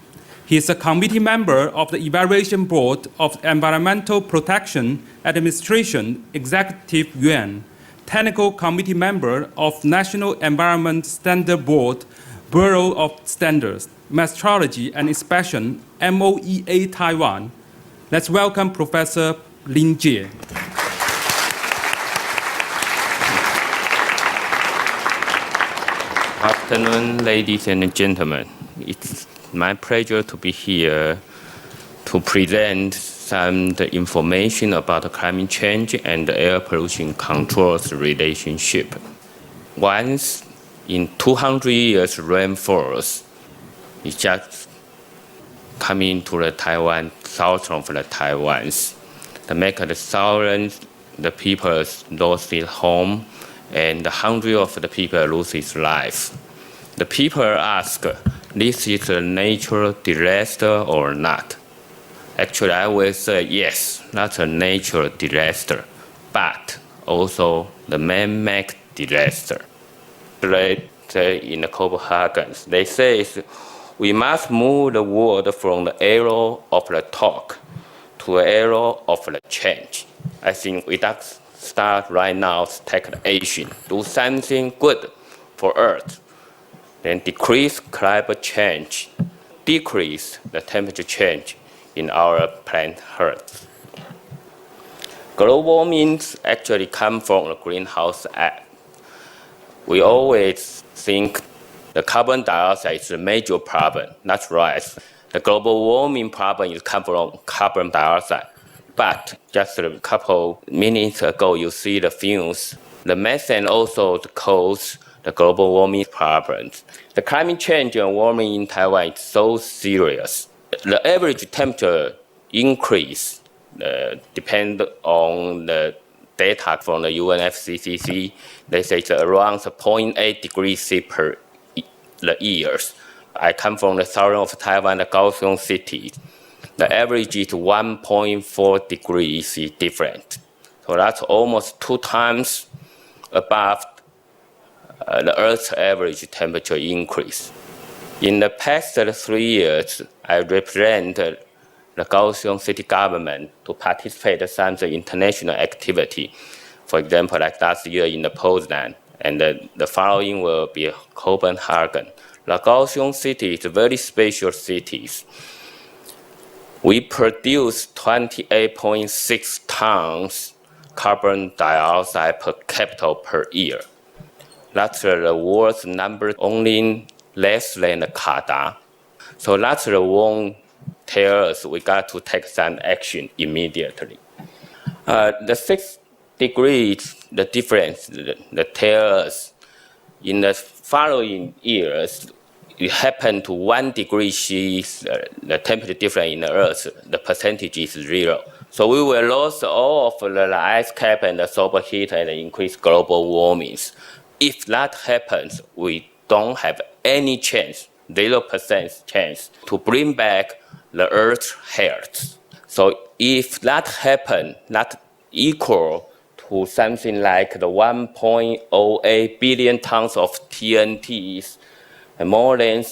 He is a committee member of the Evaluation Board of Environmental Protection Administration Executive Yuan, Technical Committee member of National Environment Standard Board, Bureau of Standards, Metrology and Inspection, MOEA Taiwan. Let's welcome Professor Lin Jie. Afternoon, ladies and gentlemen. It's my pleasure to be here to present some the information about climate change and air pollution control's relationship. Once in 200 years, rainfalls is just coming to the Taiwan, south of the Taiwans. To make the thousands, the people lose their home, and hundreds of the people lose his life. The people ask, this is a natural disaster or not? Actually, I will say yes, that's a natural disaster, but also the man-made disaster. They say in Copenhagen, they say we must move the world from the era of the talk to the era of the change. I think we have start right now to take action, do something good for Earth, then decrease climate change, decrease the temperature change in our planet Earth. Global warming actually comes from the greenhouse effect. We always think the carbon dioxide is a major problem. That's right. The global warming problem is come from carbon dioxide. But just a couple minutes ago, you see the fumes. The methane also causes the global warming problems. The climate change and warming in Taiwan is so serious. The average temperature increase depends on the data from the UNFCCC. They say it's around 0.8 degrees C per year. I come from the southern of Taiwan, the Kaohsiung city. The average is 1.4 degrees C different. So that's almost 2 times above the Earth's average temperature increase. In the past 3 years, I represent the Kaohsiung city government to participate in some international activity. For example, like last year in the Poznan, and the following will be Copenhagen. The Kaohsiung city is a very special city. We produce 28.6 tons carbon dioxide per capita per year. That's the world's number, only less than Qatar. So that's the one tell us we got to take some action immediately. The 6 degrees, the difference, the tell us in the following years, it happened to 1 degree C, the temperature difference in the Earth, the percentage is 0. So we will lose all of the ice cap and the solar heat and increase global warming. If that happens, we don't have any chance, 0% chance, to bring back the Earth's health. So if that happens, that equal to something like the 1.08 billion tons of TNTs, and more than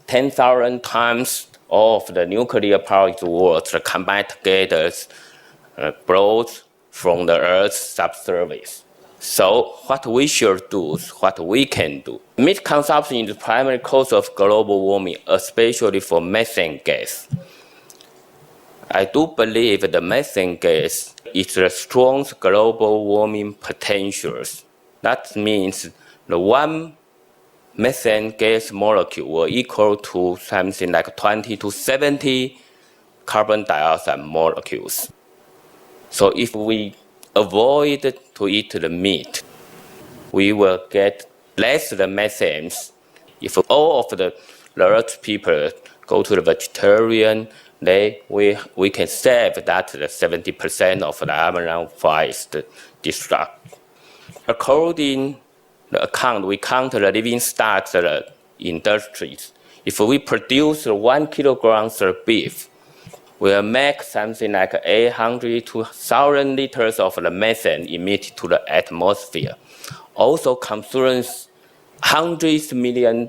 10,000 times of the nuclear power in the world combined together brought from the Earth's subsurface. So what we should do, what we can do. Meat consumption is the primary cause of global warming, especially for methane gas. I do believe the methane gas is the strongest global warming potential. That means the 1 methane gas molecule were equal to something like 20 to 70 carbon dioxide molecules. So if we avoid to eat the meat, we will get less the methane. If all of the large people go to the vegetarian, we can save that 70% of the Amazon forest destruct. According to the account, we count the living stock industries. If we produce 1 kilogram of beef, we'll make something like 800 to 1,000 liters of the methane emitted to the atmosphere. Also concerns hundreds of million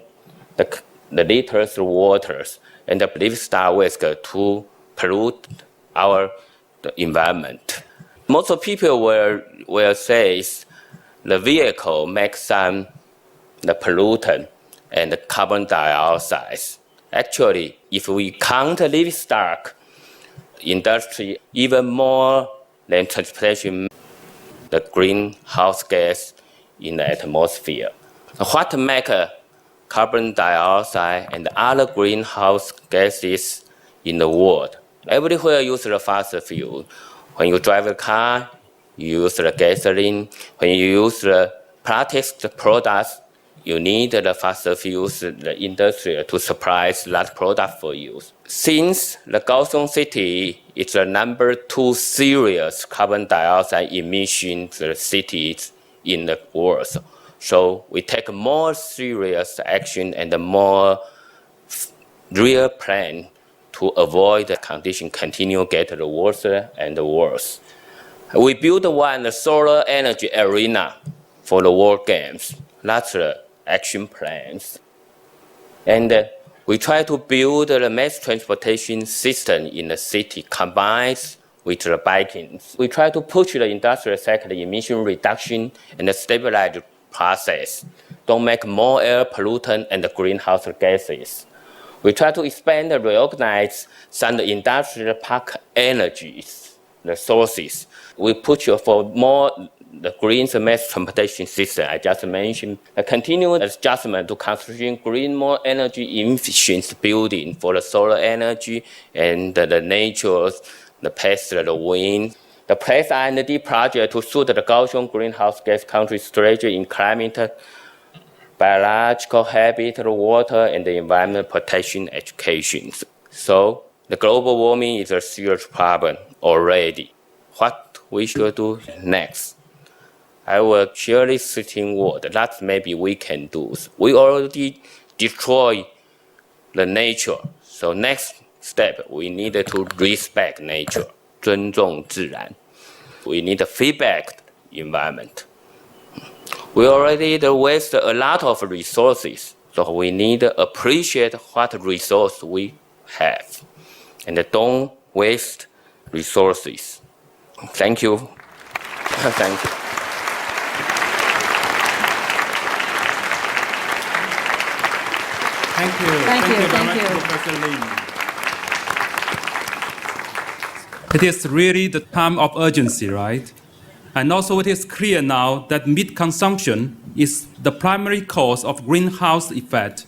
the liters of water and the livestock waste to pollute the environment. Most people will say the vehicle makes some the pollutant and the carbon dioxide. Actually, if we count the livestock industry, even more than transportation, the greenhouse gas in the atmosphere. What makes carbon dioxide and other greenhouse gases in the world? Everywhere use the fossil fuel. When you drive a car, you use the gasoline. When you use the plastics products, you need the fossil fuels, the industry to supply that product for you. Since the Kaohsiung city is the number 2 serious carbon dioxide emission cities in the world, so we take more serious action and more real plan to avoid the condition continue get worse and worse. We built the solar energy arena for the World Games. That's the action plans. And we try to build the mass transportation system in the city combined with the biking. We try to push the industrial sector emission reduction and stabilize the process. Don't make more air pollutant and greenhouse gases. We try to expand and reorganize some industrial park energies, the sources. We push for more the green mass transportation system I just mentioned. A continuous adjustment to construction green, more energy efficient building for the solar energy and the nature, the pest, the wind. The Place R&D project to suit the Kaohsiung greenhouse gas country strategy in climate, biological habit, water, and the environment protection education. So the global warming is a serious problem already. What we should do next? I will share this 16 words that maybe we can do. We already destroy the nature. So next step, we need to respect nature, 尊重自然. We need to feedback environment. We already waste a lot of resources, so we need to appreciate what resource we have, and don't waste resources. Thank you. Thank you. Thank you. Thank you. Thank you, Professor Lin. It is really the time of urgency, right? And also it is clear now that meat consumption is the primary cause of greenhouse effect.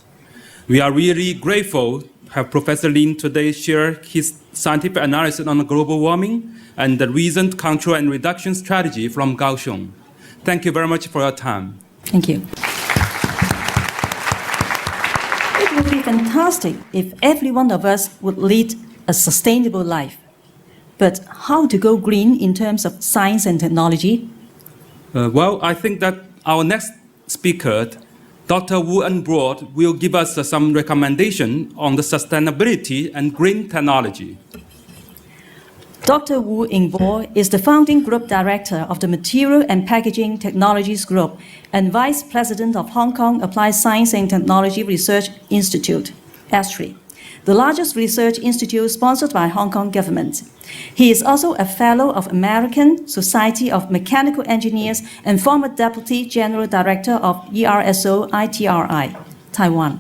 We are really grateful to have Professor Lin today share his scientific analysis on global warming and the recent control and reduction strategy from Kaohsiung. Thank you very much for your time. Thank you. It would be fantastic if every one of us would lead a sustainable life. But how to go green in terms of science and technology? Well, I think that our next speaker, Dr. Wu Enbo, will give us some recommendation on the sustainability and green technology. Dr. Wu Enbo is the founding group director of the Material and Packaging Technologies Group and vice president of Hong Kong Applied Science and Technology Research Institute, ASTRI, the largest research institute sponsored by Hong Kong government. He is also a fellow of American Society of Mechanical Engineers and former deputy general director of ERSO ITRI, Taiwan.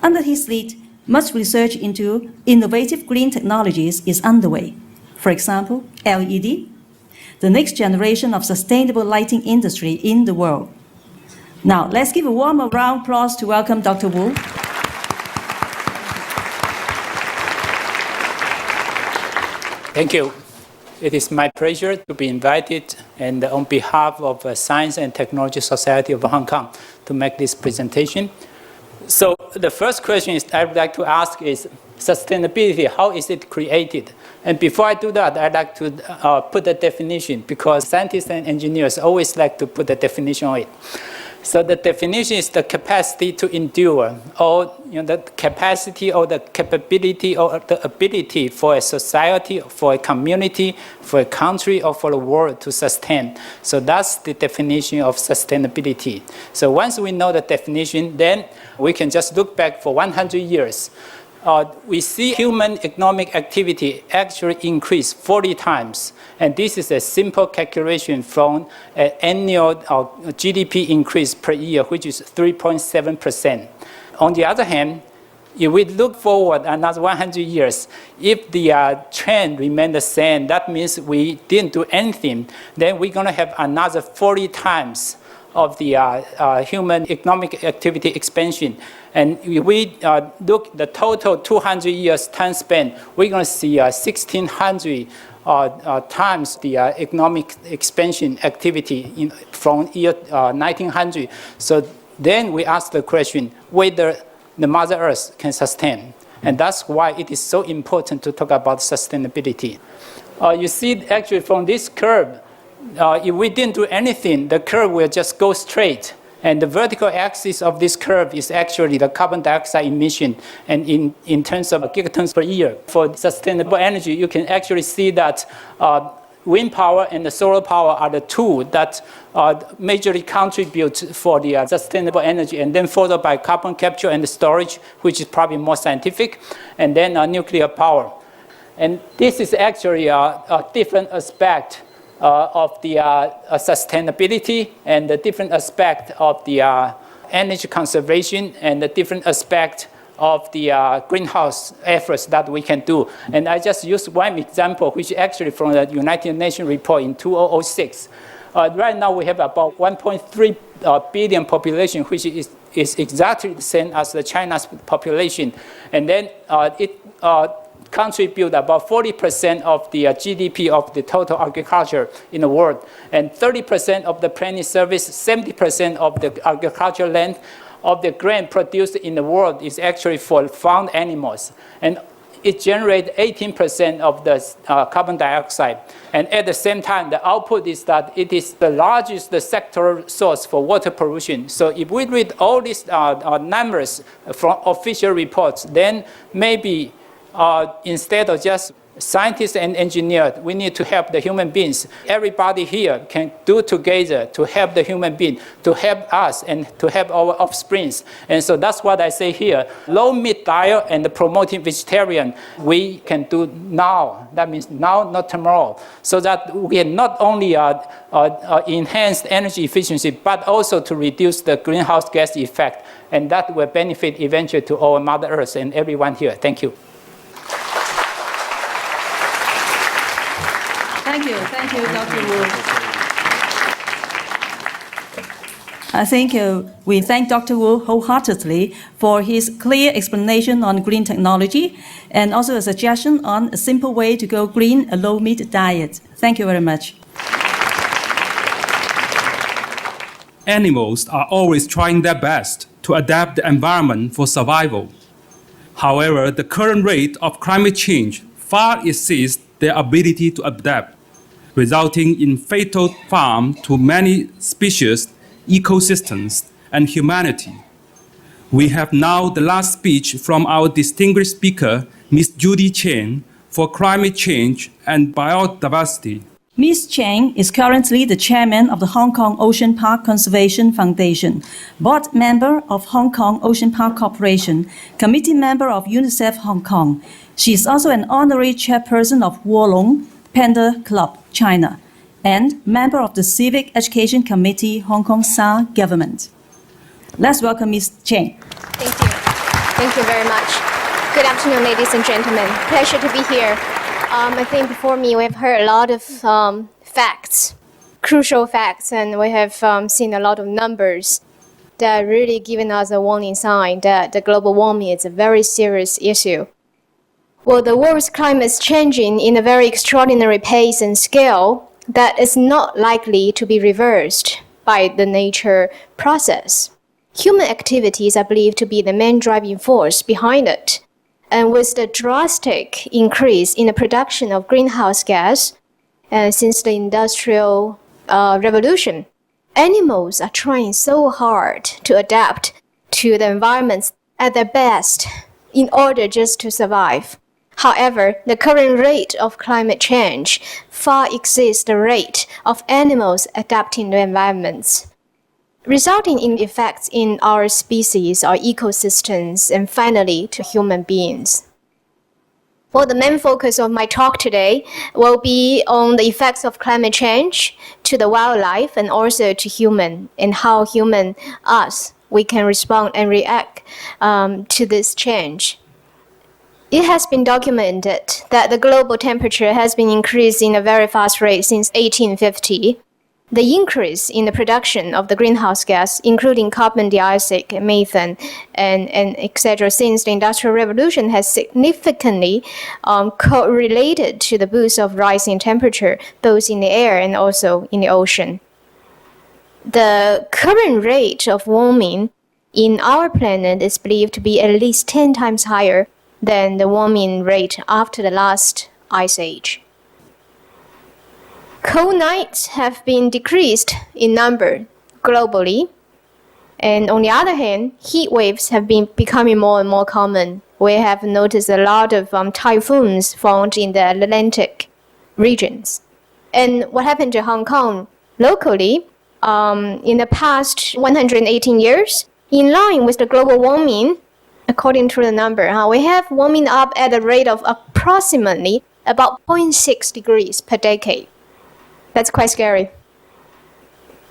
Under his lead, much research into innovative green technologies is underway. For example, LED, the next generation of sustainable lighting industry in the world. Now, let's give a warm round of applause to welcome Dr. Wu. Thank you. It is my pleasure to be invited and on behalf of Science and Technology Society of Hong Kong to make this presentation. So the first question I would like to ask is sustainability, how is it created? And before I do that, I'd like to put a definition because scientists and engineers always like to put a definition on it. So the definition is the capacity to endure, or the capacity or the capability or the ability for a society, for a community, for a country, or for the world to sustain. So that's the definition of sustainability. So once we know the definition, then we can just look back for 100 years. We see human economic activity actually increase 40 times. And this is a simple calculation from an annual GDP increase per year, which is 3.7%. On the other hand, if we look forward another 100 years, if the trend remains the same, that means we didn't do anything, then we're going to have another 40 times of the human economic activity expansion. And if we look the total 200 years time span, we're going to see 1,600 times the economic expansion activity from year 1900. So then we ask the question whether the Mother Earth can sustain. And that's why it is so important to talk about sustainability. You see actually from this curve, if we didn't do anything, the curve will just go straight. And the vertical axis of this curve is actually the carbon dioxide emission, and in terms of gigatons per year. For sustainable energy, you can actually see that wind power and the solar power are the two that majorly contribute for the sustainable energy, and then followed by carbon capture and storage, which is probably more scientific, and then nuclear power. And this is actually a different aspect of the sustainability, and the different aspect of the energy conservation, and the different aspect of the greenhouse efforts that we can do. And I just used one example, which is actually from the United Nations report in 2006. Right now we have about 1.3 billion population, which is exactly the same as the China's population. And then it contribute about 40% of the GDP of the total agriculture in the world, and 30% of the planting service, 70% of the agricultural land of the grain produced in the world is actually for farmed animals. And it generates 18% of the carbon dioxide. And at the same time, the output is that it is the largest sectoral source for water pollution. So if we read all these numbers from official reports, then maybe instead of just scientists and engineers, we need to help the human beings. Everybody here can do together to help the human being, to help us and to help our offsprings. And so that's what I say here. Low meat diet and promoting vegetarian, we can do now. That means now, not tomorrow. So that we can not only enhance energy efficiency, but also to reduce the greenhouse gas effect. And that will benefit eventually to our Mother Earth and everyone here. Thank you. Thank you, Dr. Wu. I think we thank Dr. Wu wholeheartedly for his clear explanation on green technology and also a suggestion on a simple way to go green, a low-meat diet. Thank you very much. Animals are always trying their best to adapt the environment for survival. However, the current rate of climate change far exceeds their ability to adapt, resulting in fatal harm to many species, ecosystems, and humanity. We have now the last speech from our distinguished speaker, Ms. Judy Cheng, for climate change and biodiversity. Ms. Cheng is currently the chairman of the Hong Kong Ocean Park Conservation Foundation, board member of Hong Kong Ocean Park Corporation, committee member of UNICEF Hong Kong. She is also an honorary chairperson of Wolong Panda Club, China, and member of the Civic Education Committee, Hong Kong SAR government. Let's welcome Ms. Cheng. Thank you. Thank you very much. Good afternoon, ladies and gentlemen. Pleasure to be here. I think before me we have heard a lot of facts, crucial facts, and we have seen a lot of numbers. that really given us a warning sign that the global warming is a very serious issue. Well, the world's climate is changing in a very extraordinary pace and scale that is not likely to be reversed by the nature process. Human activities are believed to be the main driving force behind it. And with the drastic increase in the production of greenhouse gas since the Industrial Revolution, animals are trying so hard to adapt to the environments at their best in order just to survive. However, the current rate of climate change far exceeds the rate of animals adapting to environments, resulting in effects in our species, our ecosystems, and finally to human beings. Well, the main focus of my talk today will be on the effects of climate change to the wildlife and also to human, and how human, us, we can respond and react to this change. It has been documented that the global temperature has been increasing at a very fast rate since 1850. The increase in the production of the greenhouse gas, including carbon dioxide, methane, and etc., since the Industrial Revolution has significantly correlated to the boost of rising temperature, both in the air and also in the ocean. The current rate of warming in our planet is believed to be at least 10 times higher than the warming rate after the last ice age. Cold nights have been decreased in number globally, and on the other hand, heat waves have been becoming more and more common. We have noticed a lot of typhoons formed in the Atlantic regions. And what happened to Hong Kong locally in the past 118 years, in line with the global warming, according to the number, we have warming up at a rate of approximately about 0.6 degrees per decade. That's quite scary.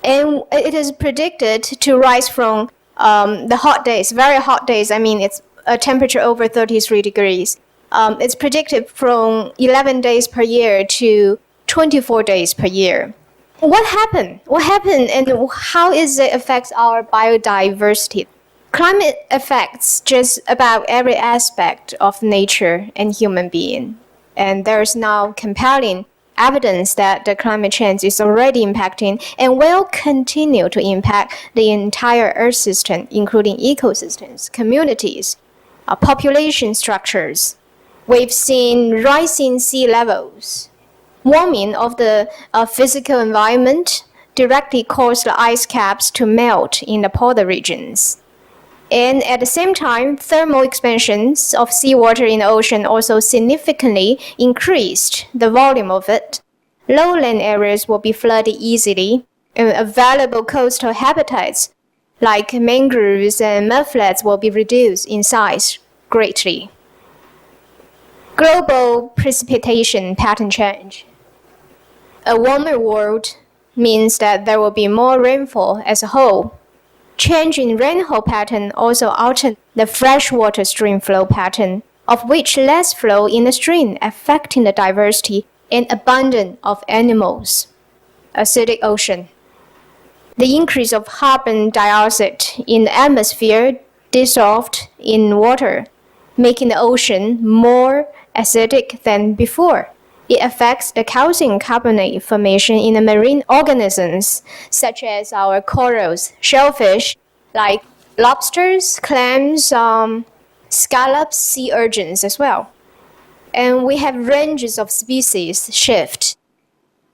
And it is predicted to rise from the hot days, very hot days. I mean, it's a temperature over 33 degrees. It's predicted from 11 days per year to 24 days per year. What happened? What happened, and how is it affects our biodiversity? Climate affects just about every aspect of nature and human being. And there's now compelling evidence that the climate change is already impacting and will continue to impact the entire Earth system, including ecosystems, communities, population structures. We've seen rising sea levels. Warming of the physical environment directly caused the ice caps to melt in the polar regions. And at the same time, thermal expansions of seawater in the ocean also significantly increased the volume of it. Lowland areas will be flooded easily, and available coastal habitats like mangroves and mudflats will be reduced in size greatly. Global precipitation pattern change. A warmer world means that there will be more rainfall as a whole. Change in rainfall pattern also altered the freshwater stream flow pattern, of which less flow in the stream affecting the diversity and abundance of animals. Acidic ocean. The increase of carbon dioxide in the atmosphere dissolved in water, making the ocean more acidic than before. It affects the calcium carbonate formation in the marine organisms, such as our corals, shellfish, like lobsters, clams, scallops, sea urchins as well. And we have ranges of species shift.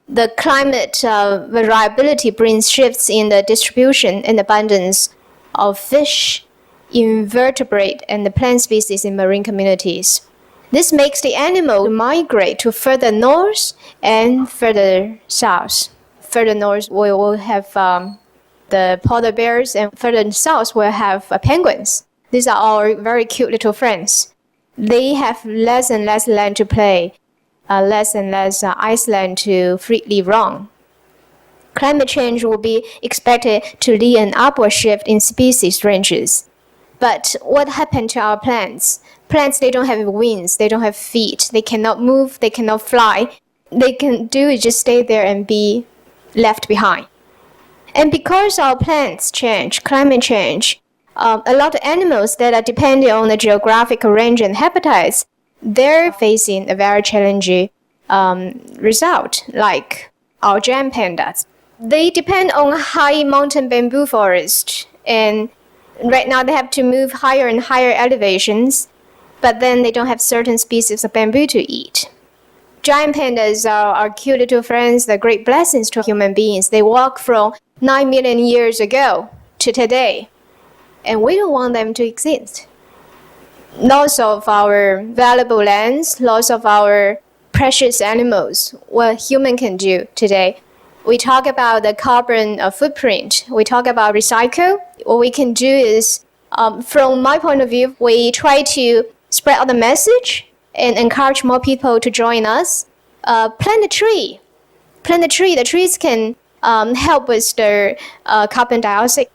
The climate variability brings shifts in the distribution and abundance of fish, invertebrate, and the plant species in marine communities. This makes the animal migrate to further north and further south. Further north, we will have the polar bears, and further south, we'll have penguins. These are our very cute little friends. They have less and less land to play, less and less iceland to freely roam. Climate change will be expected to lead an upward shift in species ranges. But what happened to our plants? Plants, they don't have wings, they don't have feet, they cannot move, they cannot fly. They can do is just stay there and be left behind. And because our plants change, climate change, a lot of animals that are dependent on the geographic range and habitats, they're facing a very challenging result, like our giant pandas. They depend on high mountain bamboo forest, and right now they have to move higher and higher elevations, but then they don't have certain species of bamboo to eat. Giant pandas are our cute little friends, they're great blessings to human beings. They walk from 9 million years ago to today, and we don't want them to exist. Loss of our valuable lands, loss of our precious animals, what human can do today. We talk about the carbon footprint. We talk about recycle. What we can do is, from my point of view, we try to spread out the message and encourage more people to join us. Plant a tree. Plant a tree. The trees can help with the carbon dioxide.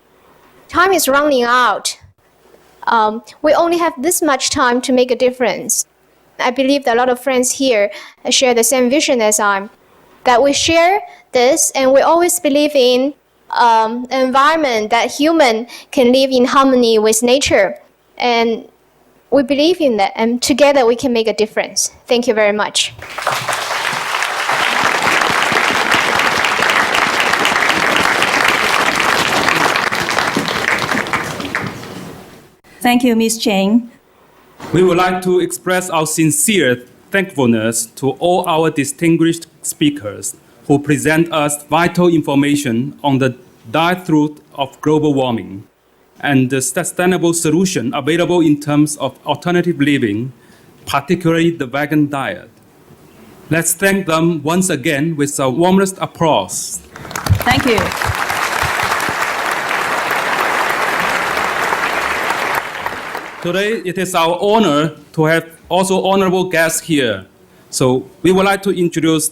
Time is running out. We only have this much time to make a difference. I believe that a lot of friends here share the same vision as I, that we share this, and we always believe in an environment that human can live in harmony with nature. And we believe in that, and together we can make a difference. Thank you very much. Thank you, Ms. Cheng. We would like to express our sincere thankfulness to all our distinguished speakers who present us vital information on the dire truth of global warming and the sustainable solution available in terms of alternative living, particularly the vegan diet. Let's thank them once again with our warmest applause. Thank you. Today, it is our honor to have also honorable guests here. So we would like to introduce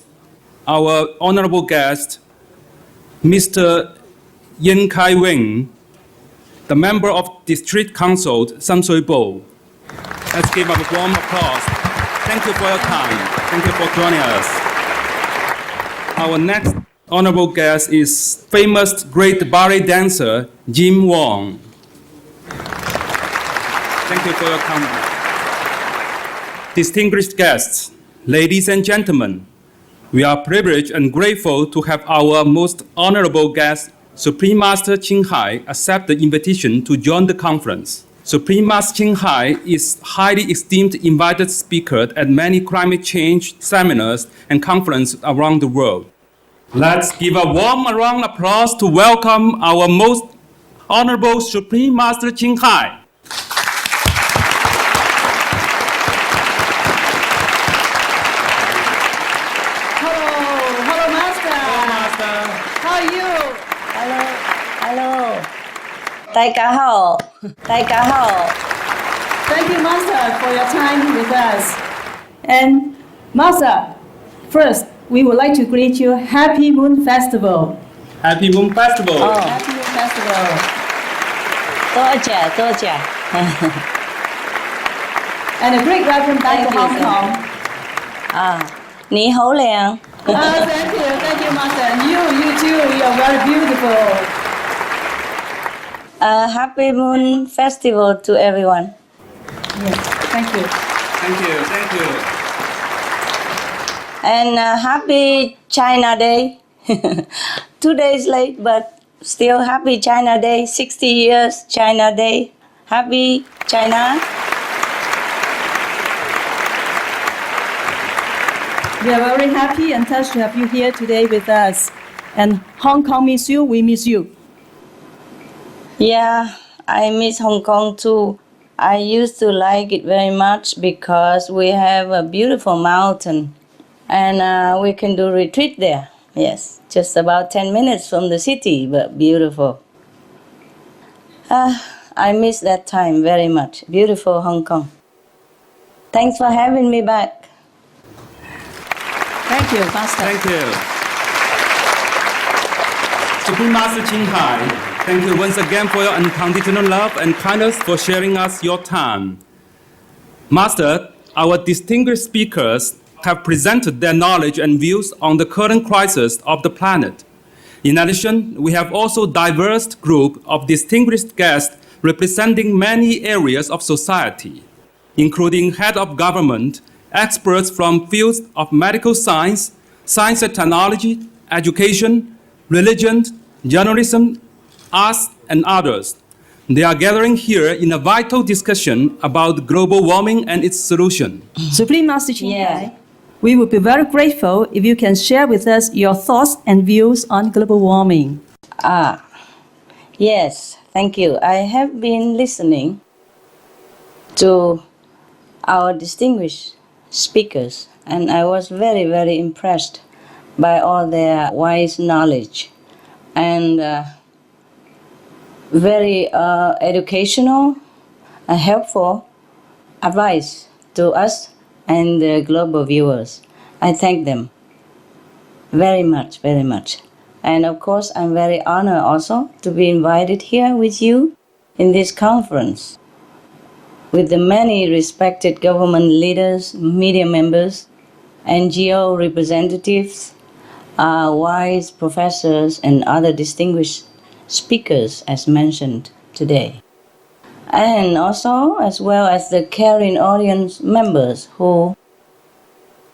our honorable guest, Mr. Yin Kai-wing, the member of District Council, Sam Sui Po. Let's give a warm applause. Thank you for your time. Thank you for joining us. Our next honorable guest is famous great ballet dancer, Jim Wong. Thank you for your comment. Distinguished guests, ladies and gentlemen, we are privileged and grateful to have our most honorable guest, Supreme Master Ching Hai, accept the invitation to join the conference. Supreme Master Ching Hai is highly esteemed invited speaker at many climate change seminars and conferences around the world. Let's give a warm round of applause to welcome our most honorable Supreme Master Ching Hai. Thank you, Master, for your time with us. And Master, first, we would like to greet you Happy Moon Festival. Happy Moon Festival. Oh. Happy Moon Festival. 多謝 And a great welcome back to Hong Kong. 你好靚 Thank you, Master. And you too, you are very beautiful. Happy Moon Festival to everyone. Yes, thank you. Thank you. And happy China Day. 2 days late, but still happy China Day. 60 years China Day. Happy China. We are very happy and touched to have you here today with us. And Hong Kong miss you, we miss you. Yeah, I miss Hong Kong too. I used to like it very much because we have a beautiful mountain and we can do retreat there. Yes, just about 10 minutes from the city, but beautiful. I miss that time very much. Beautiful Hong Kong. Thanks for having me back. Thank you, Master. Thank you. Supreme Master Ching Hai, thank you once again for your unconditional love and kindness for sharing us your time. Master, our distinguished speakers have presented their knowledge and views on the current crisis of the planet. In addition, we have also diverse group of distinguished guests representing many areas of society, including head of government, experts from fields of medical science, science and technology, education, religion, journalism, arts, and others. They are gathering here in a vital discussion about global warming and its solution. Supreme Master Ching Hai, we would be very grateful if you can share with us your thoughts and views on global warming. Yes, thank you. I have been listening to our distinguished speakers, and I was very, very impressed by all their wise knowledge and very educational and helpful advice to us and the global viewers. I thank them very much, very much. And of course, I'm very honored also to be invited here with you in this conference with the many respected government leaders, media members, NGO representatives, wise professors, and other distinguished speakers as mentioned today. And also, as well as the caring audience members who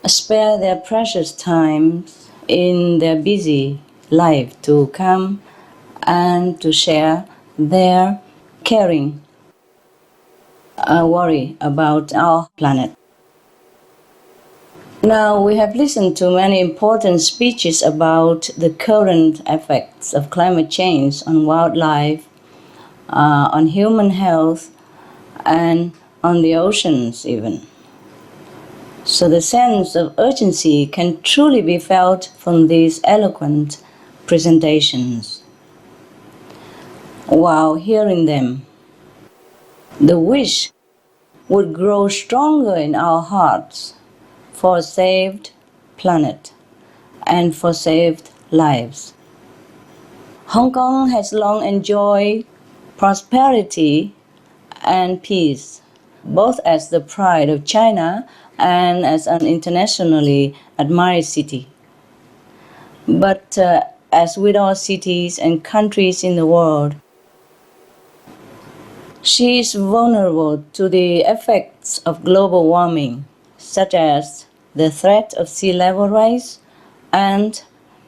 spare their precious times in their busy life to come and to share their caring worry about our planet. Now, we have listened to many important speeches about the current effects of climate change on wildlife, on human health, and on the oceans even. So the sense of urgency can truly be felt from these eloquent presentations. While hearing them, the wish would grow stronger in our hearts for a saved planet and for saved lives. Hong Kong has long enjoyed prosperity and peace, both as the pride of China and as an internationally admired city. But as with all cities and countries in the world, she is vulnerable to the effects of global warming, such as the threat of sea level rise, and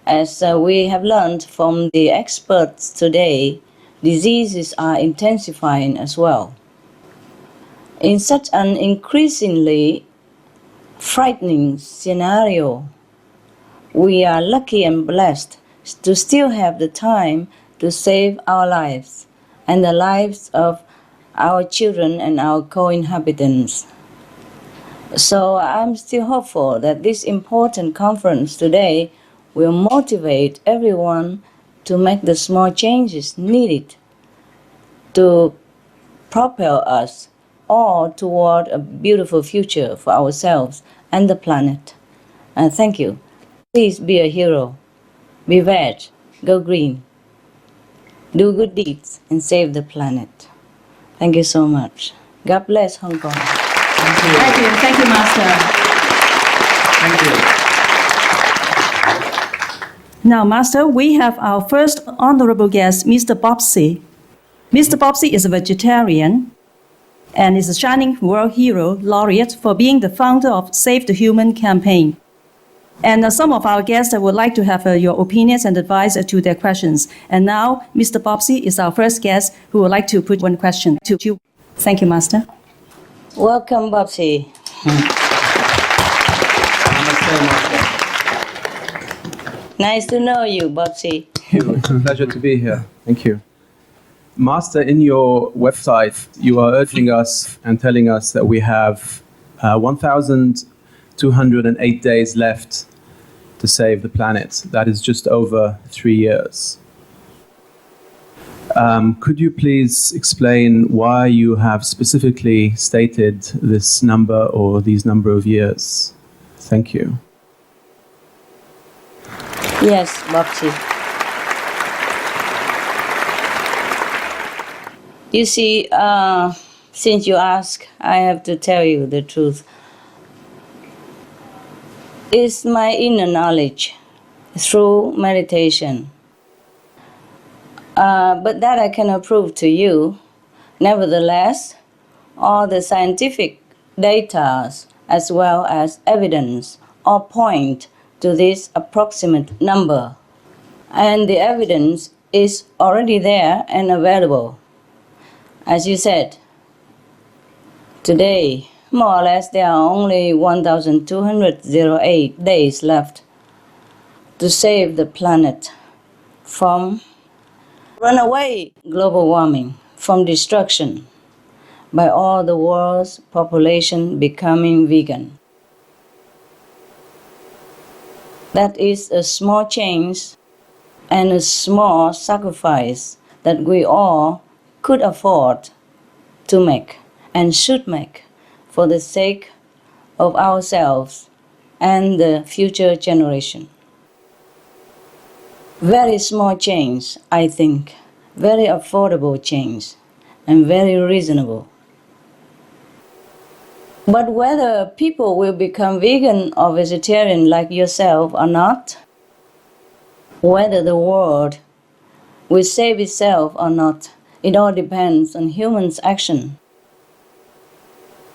as we have learned from the experts today, diseases are intensifying as well. In such an increasingly frightening scenario, we are lucky and blessed to still have the time to save our lives and the lives of our children and our co-inhabitants. So I'm still hopeful that this important conference today will motivate everyone to make the small changes needed to propel us all toward a beautiful future for ourselves and the planet. And thank you. Please be a hero. Be veg. Go green. Do good deeds and save the planet. Thank you so much. God bless Hong Kong. Thank you. Thank you, Master. Thank you. Now, Master, we have our first honorable guest, Mr. Bobsy. Mr. Bobsy is a vegetarian and is a shining world hero laureate for being the founder of Save the Human campaign. And some of our guests would like to have your opinions and advice to their questions. And now, Mr. Bobsy is our first guest who would like to put one question to you. Thank you, Master. Welcome, Bobsy. Nice to know you, Bobsy. It's a pleasure to be here. Thank you. Master, in your website, you are urging us and telling us that we have 1,208 days left to save the planet. That is just over 3 years. Could you please explain why you have specifically stated this number or these number of years? Thank you. Yes, Bobsy. You see, since you ask, I have to tell you the truth. It's my inner knowledge through meditation But that I cannot prove to you. Nevertheless, all the scientific data as well as evidence all point to this approximate number. And the evidence is already there and available. As you said, today, more or less, there are only 1,208 days left to save the planet from runaway global warming, from destruction by all the world's population becoming vegan. That is a small change and a small sacrifice that we all could afford to make and should make for the sake of ourselves and the future generation. Very small change, I think, very affordable change, and very reasonable. But whether people will become vegan or vegetarian like yourself or not, whether the world will save itself or not, it all depends on humans' action.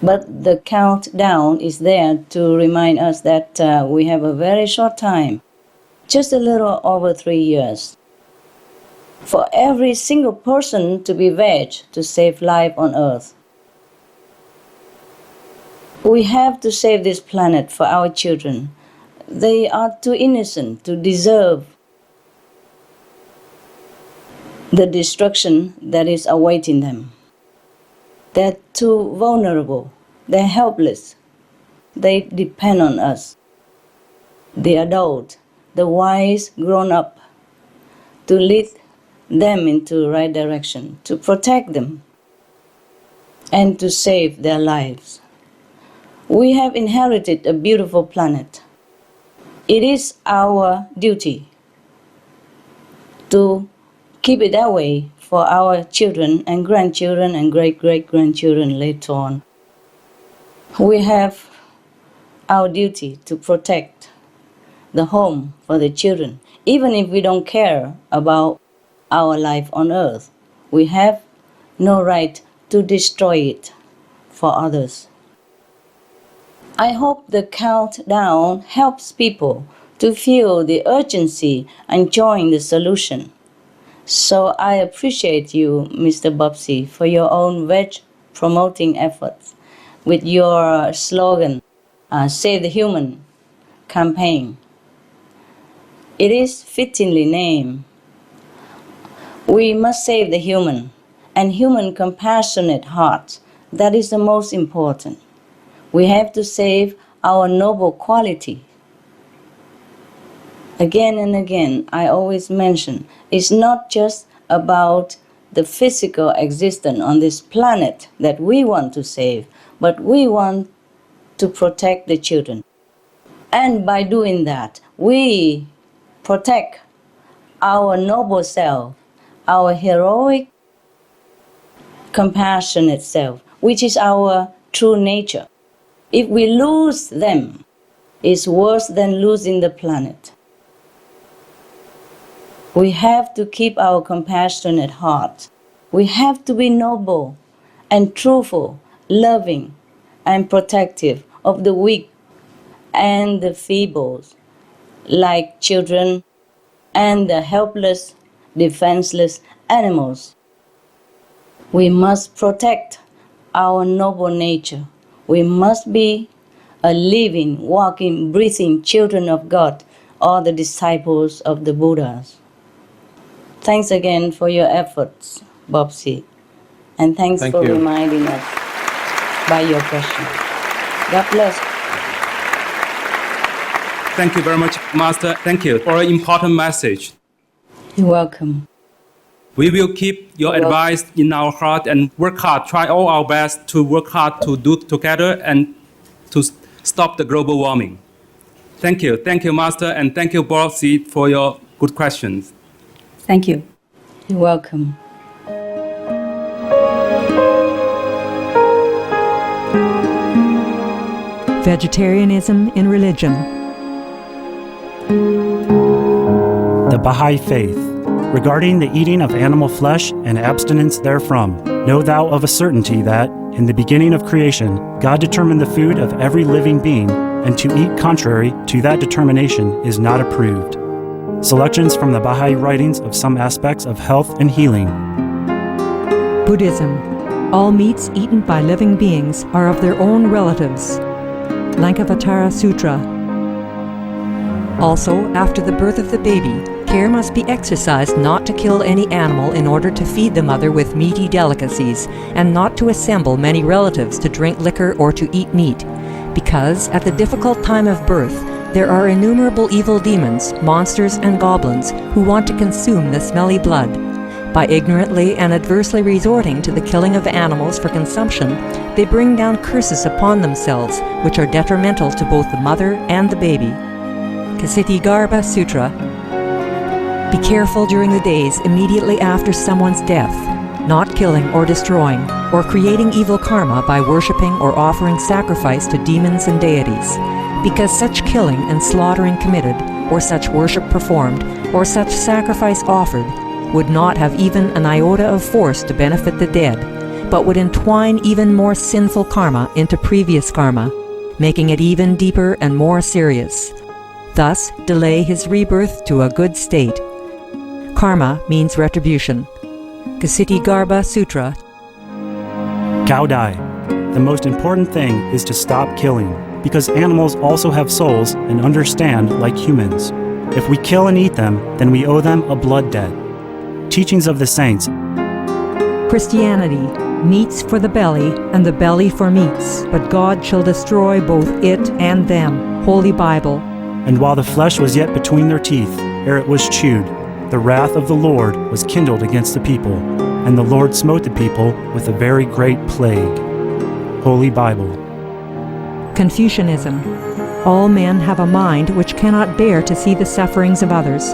But the countdown is there to remind us that we have a very short time, just a little over 3 years, for every single person to be veg to save life on Earth. We have to save this planet for our children. They are too innocent to deserve the destruction that is awaiting them. They're too vulnerable. They're helpless. They depend on us, the adult, the wise grown-up, to lead them into the right direction, to protect them, and to save their lives. We have inherited a beautiful planet. It is our duty to keep it that way for our children and grandchildren and great-great-grandchildren later on. We have our duty to protect the home for the children. Even if we don't care about our life on Earth, we have no right to destroy it for others. I hope the countdown helps people to feel the urgency and join the solution. So I appreciate you, Mr. Bobsey, for your own veg promoting efforts with your slogan, Save the Human campaign. It is fittingly named. We must save the human and human compassionate hearts. That is the most important. We have to save our noble quality. Again and again, I always mention, it's not just about the physical existence on this planet that we want to save, but we want to protect the children. And by doing that, we protect our noble self, our heroic, compassionate self, which is our true nature. If we lose them, it's worse than losing the planet. We have to keep our compassionate heart. We have to be noble and truthful, loving and protective of the weak and the feeble, like children and the helpless, defenseless animals. We must protect our noble nature. We must be a living, walking, breathing children of God, or the disciples of the Buddhas. Thanks again for your efforts, Bobsey, and thanks Thank for you. reminding us by your question. God bless. Thank you very much, Master. Thank you for an important message. You're welcome. We will keep your advice in our heart and work hard, try all our best to work hard to do together and to stop the global warming. Thank you. Thank you, Master, and thank you, Bobsey, for your good questions. Thank you. You're welcome. Vegetarianism in religion. The Baha'i Faith, Regarding the eating of animal flesh and abstinence therefrom, know thou of a certainty that, in the beginning of creation, God determined the food of every living being, and to eat contrary to that determination is not approved. Selections from the Baha'i writings of some aspects of health and healing. Buddhism. All meats eaten by living beings are of their own relatives. Lankavatara Sutra. Also, after the birth of the baby, care must be exercised not to kill any animal in order to feed the mother with meaty delicacies, and not to assemble many relatives to drink liquor or to eat meat, because at the difficult time of birth, there are innumerable evil demons, monsters, and goblins who want to consume the smelly blood. By ignorantly and adversely resorting to the killing of animals for consumption, they bring down curses upon themselves, which are detrimental to both the mother and the baby. Ksitigarbha Sutra. Be careful during the days immediately after someone's death, not killing or destroying, or creating evil karma by worshipping or offering sacrifice to demons and deities, because such killing and slaughtering committed, or such worship performed, or such sacrifice offered, would not have even an iota of force to benefit the dead, but would entwine even more sinful karma into previous karma, making it even deeper and more serious. Thus, delay his rebirth to a good state. Karma means retribution. Ksitigarbha Sutra. Cao Dai. The most important thing is to stop killing, because animals also have souls and understand like humans. If we kill and eat them, then we owe them a blood debt. Teachings of the Saints. Christianity. Meats for the belly, and the belly for meats, but God shall destroy both it and them. Holy Bible. And while the flesh was yet between their teeth, ere it was chewed, the wrath of the Lord was kindled against the people, and the Lord smote the people with a very great plague. Holy Bible. Confucianism. All men have a mind which cannot bear to see the sufferings of others.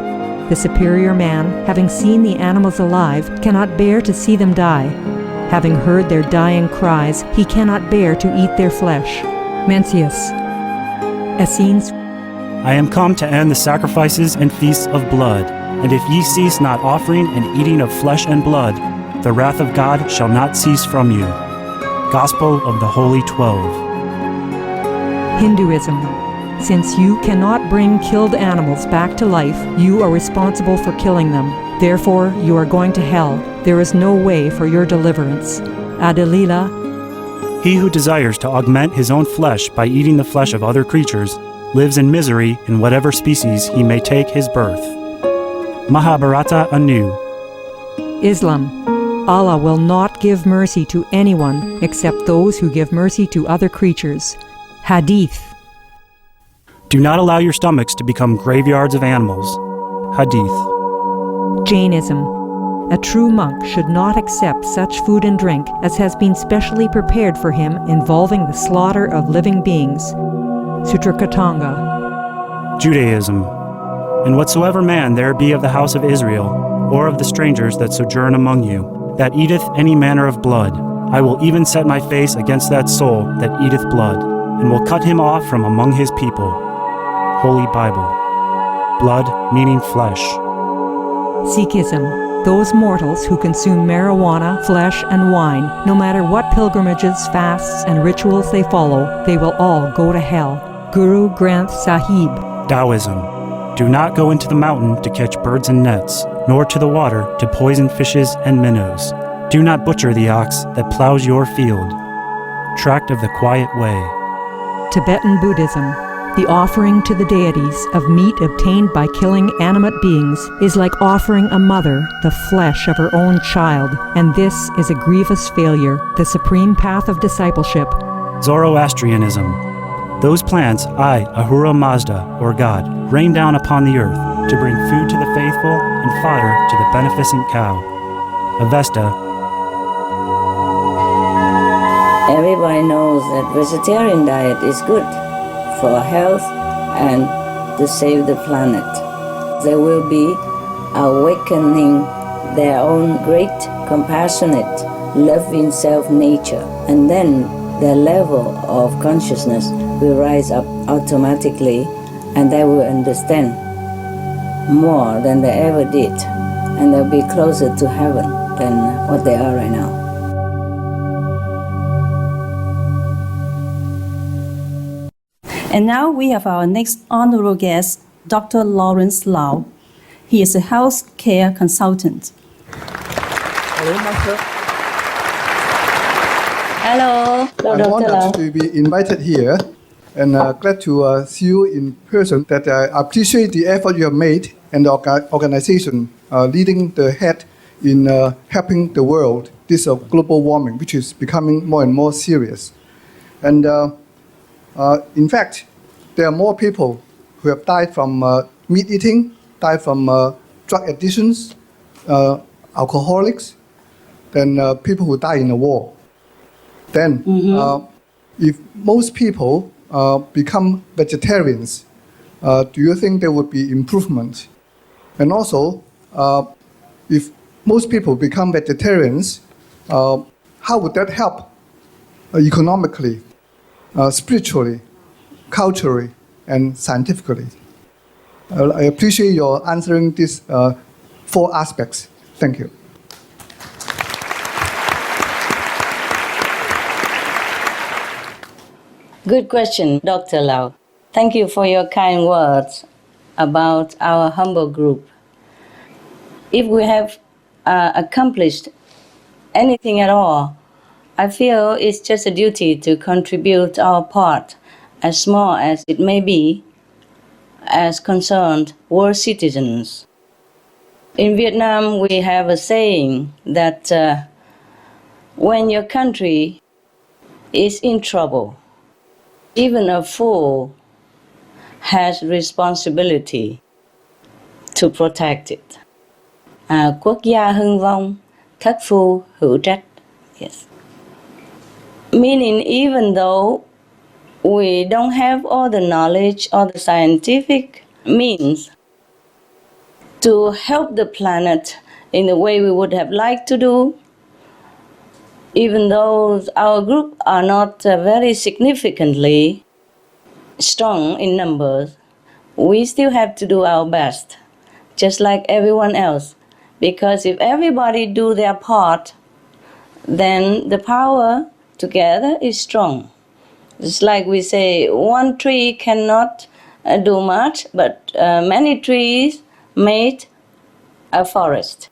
The superior man, having seen the animals alive, cannot bear to see them die. Having heard their dying cries, he cannot bear to eat their flesh. Mencius. Essenes. I am come to end the sacrifices and feasts of blood, and if ye cease not offering and eating of flesh and blood, the wrath of God shall not cease from you. Gospel of the Holy 12. Hinduism. Since you cannot bring killed animals back to life, you are responsible for killing them. Therefore, you are going to hell. There is no way for your deliverance. Adalila. He who desires to augment his own flesh by eating the flesh of other creatures lives in misery in whatever species he may take his birth. Mahabharata anew. Islam. Allah will not give mercy to anyone except those who give mercy to other creatures. Hadith. Do not allow your stomachs to become graveyards of animals. Hadith. Jainism. A true monk should not accept such food and drink as has been specially prepared for him involving the slaughter of living beings. Sutrakatanga. Judaism. And whatsoever man there be of the house of Israel, or of the strangers that sojourn among you, that eateth any manner of blood, I will even set my face against that soul that eateth blood, and will cut him off from among his people. Holy Bible. Blood meaning flesh. Sikhism. Those mortals who consume marijuana, flesh, and wine, no matter what pilgrimages, fasts, and rituals they follow, they will all go to hell. Guru Granth Sahib. Taoism. Do not go into the mountain to catch birds and nets, nor to the water to poison fishes and minnows. Do not butcher the ox that plows your field. Tract of the Quiet Way. Tibetan Buddhism. The offering to the deities of meat obtained by killing animate beings is like offering a mother the flesh of her own child, and this is a grievous failure, the supreme path of discipleship. Zoroastrianism. Those plants I, Ahura Mazda, or God, rain down upon the earth to bring food to the faithful and fodder to the beneficent cow. Avesta. Everybody knows that vegetarian diet is good for health and to save the planet. They will be awakening their own great, compassionate, loving self-nature, and then their level of consciousness will rise up automatically, and they will understand more than they ever did and they'll be closer to heaven than what they are right now. And now we have our next honorable guest, Dr. Lawrence Lau. He is a health care consultant. Hello, I'm Dr. honored Lau. to be invited here and glad to see you in person. That I appreciate the effort you have made and the organization leading the head in helping the world. This global warming, which is becoming more and more serious. And in fact, there are more people who have died from meat eating, died from drug addictions, alcoholics, than people who die in a war. Then, if most people become vegetarians, do you think there would be improvement? And also, if most people become vegetarians, how would that help economically, spiritually, culturally, and scientifically? I appreciate your answering these 4 aspects. Thank you. Good question, Dr. Lau. Thank you for your kind words about our humble group. If we have accomplished anything at all, I feel it's just a duty to contribute our part, as small as it may be, as concerned world citizens. In Vietnam, we have a saying that when your country is in trouble, even a fool has responsibility to protect it. Quốc gia hưng vong, thất phu hữu trách. Yes. Meaning, even though we don't have all the knowledge or the scientific means to help the planet in the way we would have liked to do, even though our group are not very significantly strong in numbers, we still have to do our best, just like everyone else. Because if everybody do their part, then the power together is strong. It's like we say, one tree cannot do much, but many trees made a forest.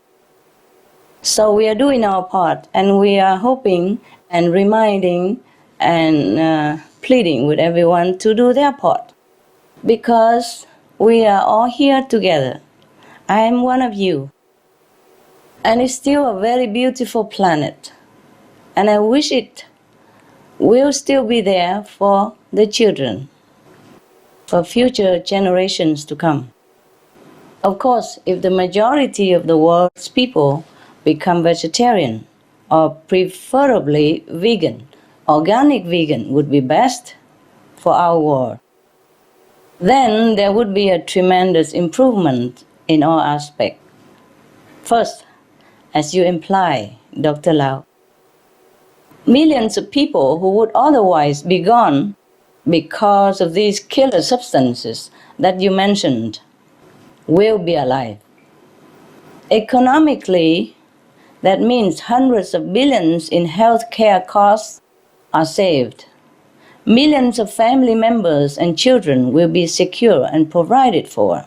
So we are doing our part, and we are hoping and reminding and pleading with everyone to do their part. Because we are all here together. I am one of you. And it's still a very beautiful planet. And I wish it will still be there for the children, for future generations to come. Of course, if the majority of the world's people become vegetarian, or preferably vegan, organic vegan would be best for our world, then there would be a tremendous improvement in all aspects. First, as you imply, Dr. Lau, millions of people who would otherwise be gone because of these killer substances that you mentioned will be alive. Economically, that means hundreds of billions in healthcare costs are saved. Millions of family members and children will be secure and provided for,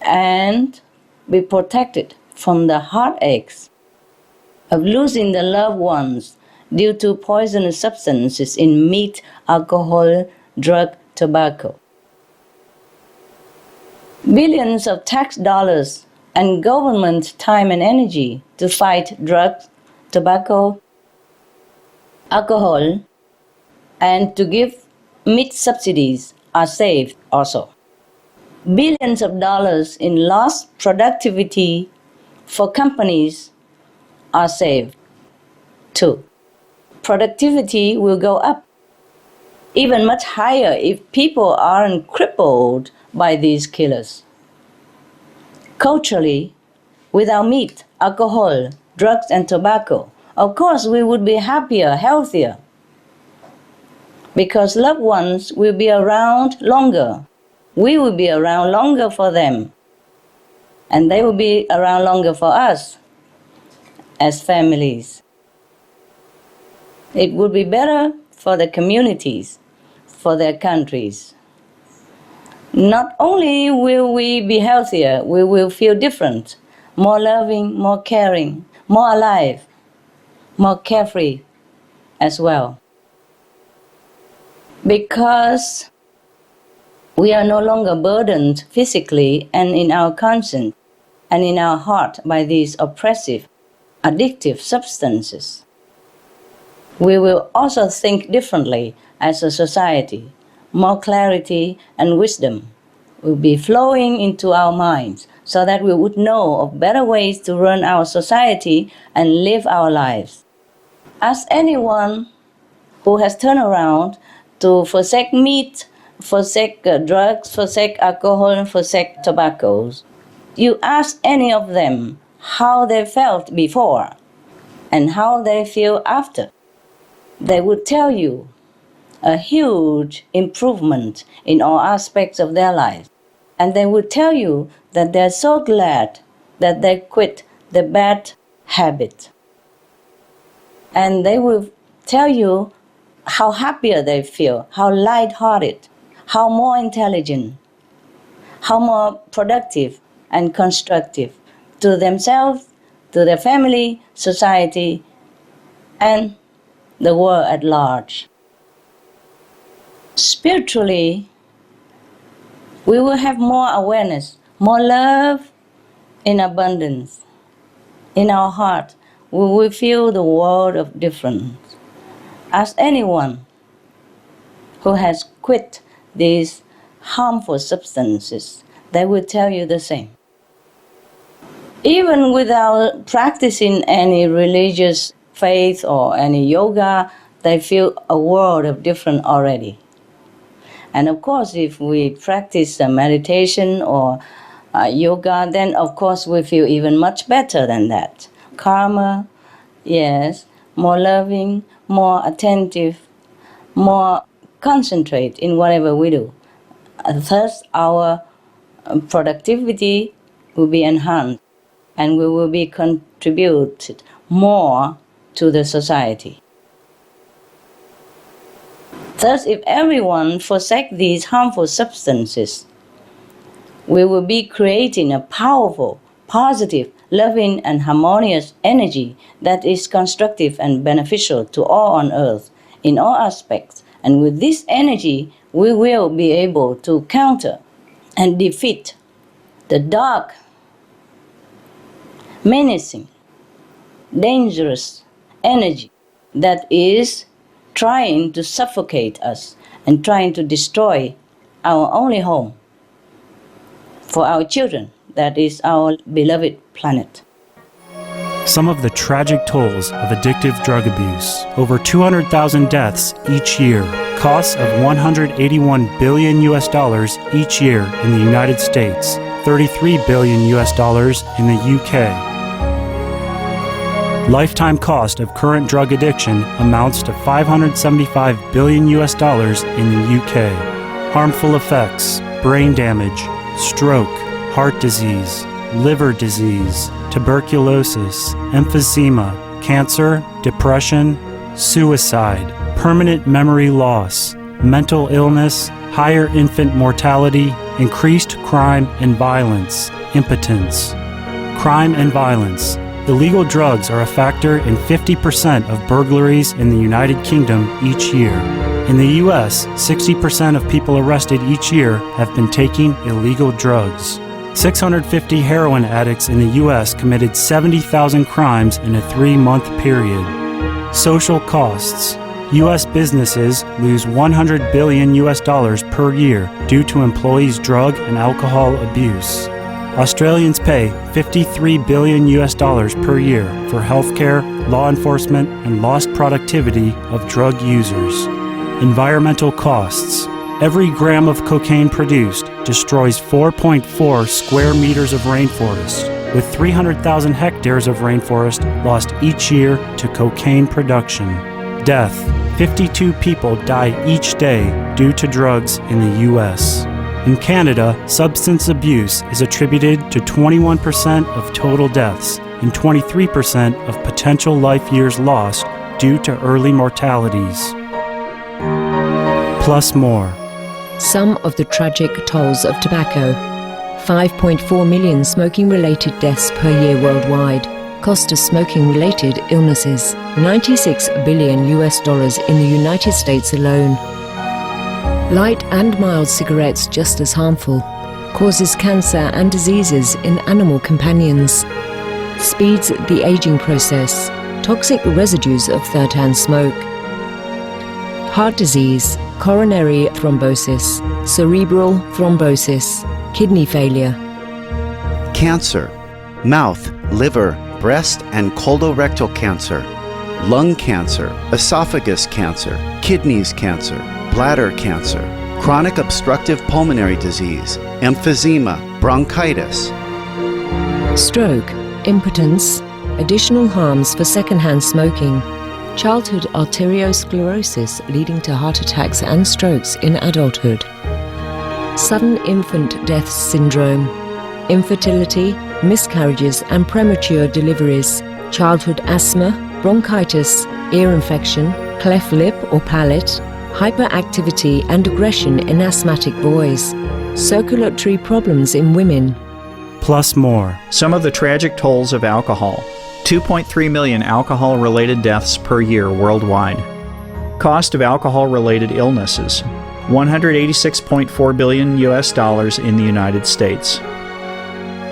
and be protected from the heartaches of losing their loved ones due to poisonous substances in meat, alcohol, drug, tobacco. Billions of tax dollars and government time and energy to fight drugs, tobacco, alcohol, and to give meat subsidies are saved also. Billions of dollars in lost productivity for companies are saved too. Productivity will go up even much higher if people aren't crippled by these killers. Culturally, without meat, alcohol, drugs, and tobacco, of course we would be happier, healthier, because loved ones will be around longer. We will be around longer for them. and they will be around longer for us as families. It would be better for the communities, for their countries. Not only will we be healthier, we will feel different, more loving, more caring, more alive, more carefree as well. Because we are no longer burdened physically and in our conscience and in our heart by these oppressive, addictive substances. We will also think differently as a society. More clarity and wisdom will be flowing into our minds so that we would know of better ways to run our society and live our lives. Ask anyone who has turned around to forsake meat, forsake drugs, forsake alcohol, and forsake tobacco. You ask any of them how they felt before and how they feel after. They would tell you a huge improvement in all aspects of their life. And they would tell you that they're so glad that they quit the bad habit. And they will tell you how happier they feel, how light-hearted, how more intelligent, how more productive and constructive to themselves, to their family, society, and the world at large. Spiritually, we will have more awareness, more love in abundance. In our heart, we will feel the world of difference. Ask anyone who has quit these harmful substances, they will tell you the same. Even without practicing any religious faith or any yoga, they feel a world of difference already. And of course, if we practice meditation or yoga, then of course we feel even much better than that. Calmer, yes, more loving, more attentive, more concentrate in whatever we do. Thus, our productivity will be enhanced and we will be contributed more to the society. Thus, if everyone forsake these harmful substances, we will be creating a powerful, positive, loving, and harmonious energy that is constructive and beneficial to all on earth in all aspects. And with this energy, we will be able to counter and defeat the dark, menacing, dangerous energy that is trying to suffocate us and trying to destroy our only home for our children, that is our beloved planet. Some of the tragic tolls of addictive drug abuse. Over 200,000 deaths each year. Costs of $181 billion each year in the United States. $33 billion in the UK. Lifetime cost of current drug addiction amounts to $575 billion in the UK. Harmful effects: brain damage, stroke, heart disease, liver disease, tuberculosis, emphysema, cancer, depression, suicide, permanent memory loss, mental illness, higher infant mortality, increased crime and violence, impotence. Crime and violence. Illegal drugs are a factor in 50% of burglaries in the United Kingdom each year. In the US, 60% of people arrested each year have been taking illegal drugs. 650 heroin addicts in the US committed 70,000 crimes in a 3-month period. Social costs. US businesses lose $100 billion per year due to employees' drug and alcohol abuse. Australians pay $53 billion per year for healthcare, law enforcement, and lost productivity of drug users. Environmental costs. Every gram of cocaine produced destroys 4.4 square meters of rainforest, with 300,000 hectares of rainforest lost each year to cocaine production. Death. 52 people die each day due to drugs in the U.S. In Canada, substance abuse is attributed to 21% of total deaths and 23% of potential life years lost due to early mortalities. Plus more. Some of the tragic tolls of tobacco. 5.4 million smoking-related deaths per year worldwide. Cost of smoking-related illnesses. $96 billion in the United States alone. Light and mild cigarettes just as harmful. Causes cancer and diseases in animal companions. Speeds the aging process. Toxic residues of third-hand smoke. Heart disease, coronary thrombosis, cerebral thrombosis, kidney failure. Cancer, mouth, liver, breast and colorectal cancer, lung cancer, esophagus cancer, kidneys cancer, bladder cancer, chronic obstructive pulmonary disease, emphysema, bronchitis. Stroke, impotence, additional harms for secondhand smoking, childhood arteriosclerosis leading to heart attacks and strokes in adulthood, sudden infant death syndrome, infertility, miscarriages and premature deliveries, childhood asthma, bronchitis, ear infection, cleft lip or palate, hyperactivity and aggression in asthmatic boys, circulatory problems in women. Plus more. Some of the tragic tolls of alcohol. 2.3 million alcohol-related deaths per year worldwide. Cost of alcohol-related illnesses. $186.4 billion in the United States.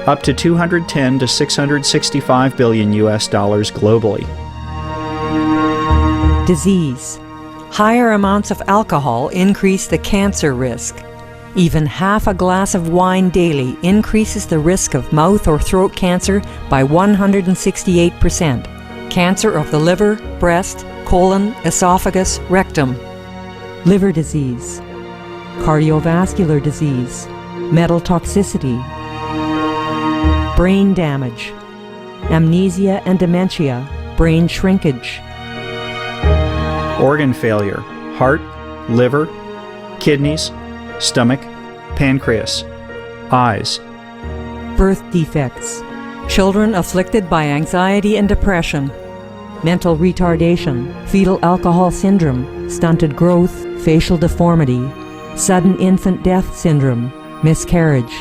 Up to $210 to $665 billion globally. Disease. Higher amounts of alcohol increase the cancer risk. Even half a glass of wine daily increases the risk of mouth or throat cancer by 168%. Cancer of the liver, breast, colon, esophagus, rectum. Liver disease. Cardiovascular disease. Metal toxicity. Brain damage. Amnesia and dementia. Brain shrinkage. Organ failure, heart, liver, kidneys, stomach, pancreas, eyes. Birth defects. Children afflicted by anxiety and depression. Mental retardation, fetal alcohol syndrome, stunted growth, facial deformity, sudden infant death syndrome, miscarriage.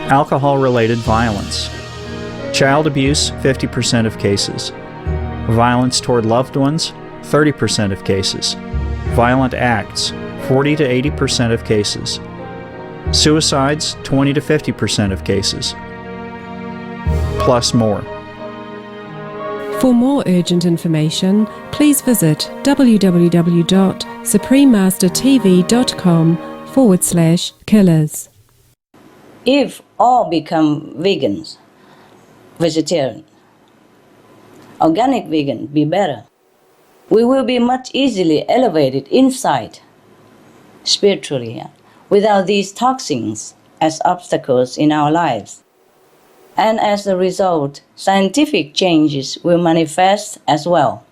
Alcohol-related violence. Child abuse, 50% of cases. Violence toward loved ones, 30% of cases. Violent acts, 40 to 80% of cases. Suicides, 20 to 50% of cases. Plus more. For more urgent information, please visit www.suprememastertv.com/killers. If all become vegans, vegetarian, organic vegan be better, we will be much easily elevated inside, spiritually, without these toxins as obstacles in our lives. And as a result, scientific changes will manifest as well,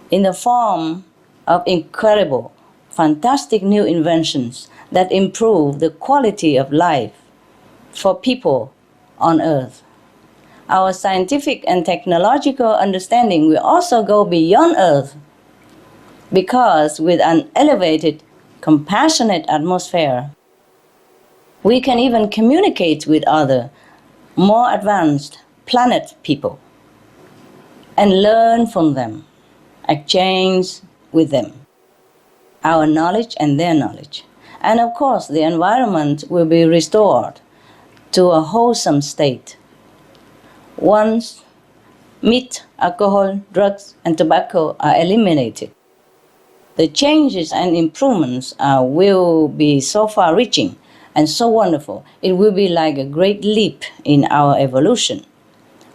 in the form of incredible, fantastic new inventions that improve the quality of life for people on Earth. Our scientific and technological understanding will also go beyond Earth, because with an elevated, compassionate atmosphere, we can even communicate with other, more advanced planet people and learn from them, exchange with them, our knowledge and their knowledge. And of course, the environment will be restored to a wholesome state. Once meat, alcohol, drugs, and tobacco are eliminated, the changes and improvements will be so far-reaching and so wonderful. It will be like a great leap in our evolution.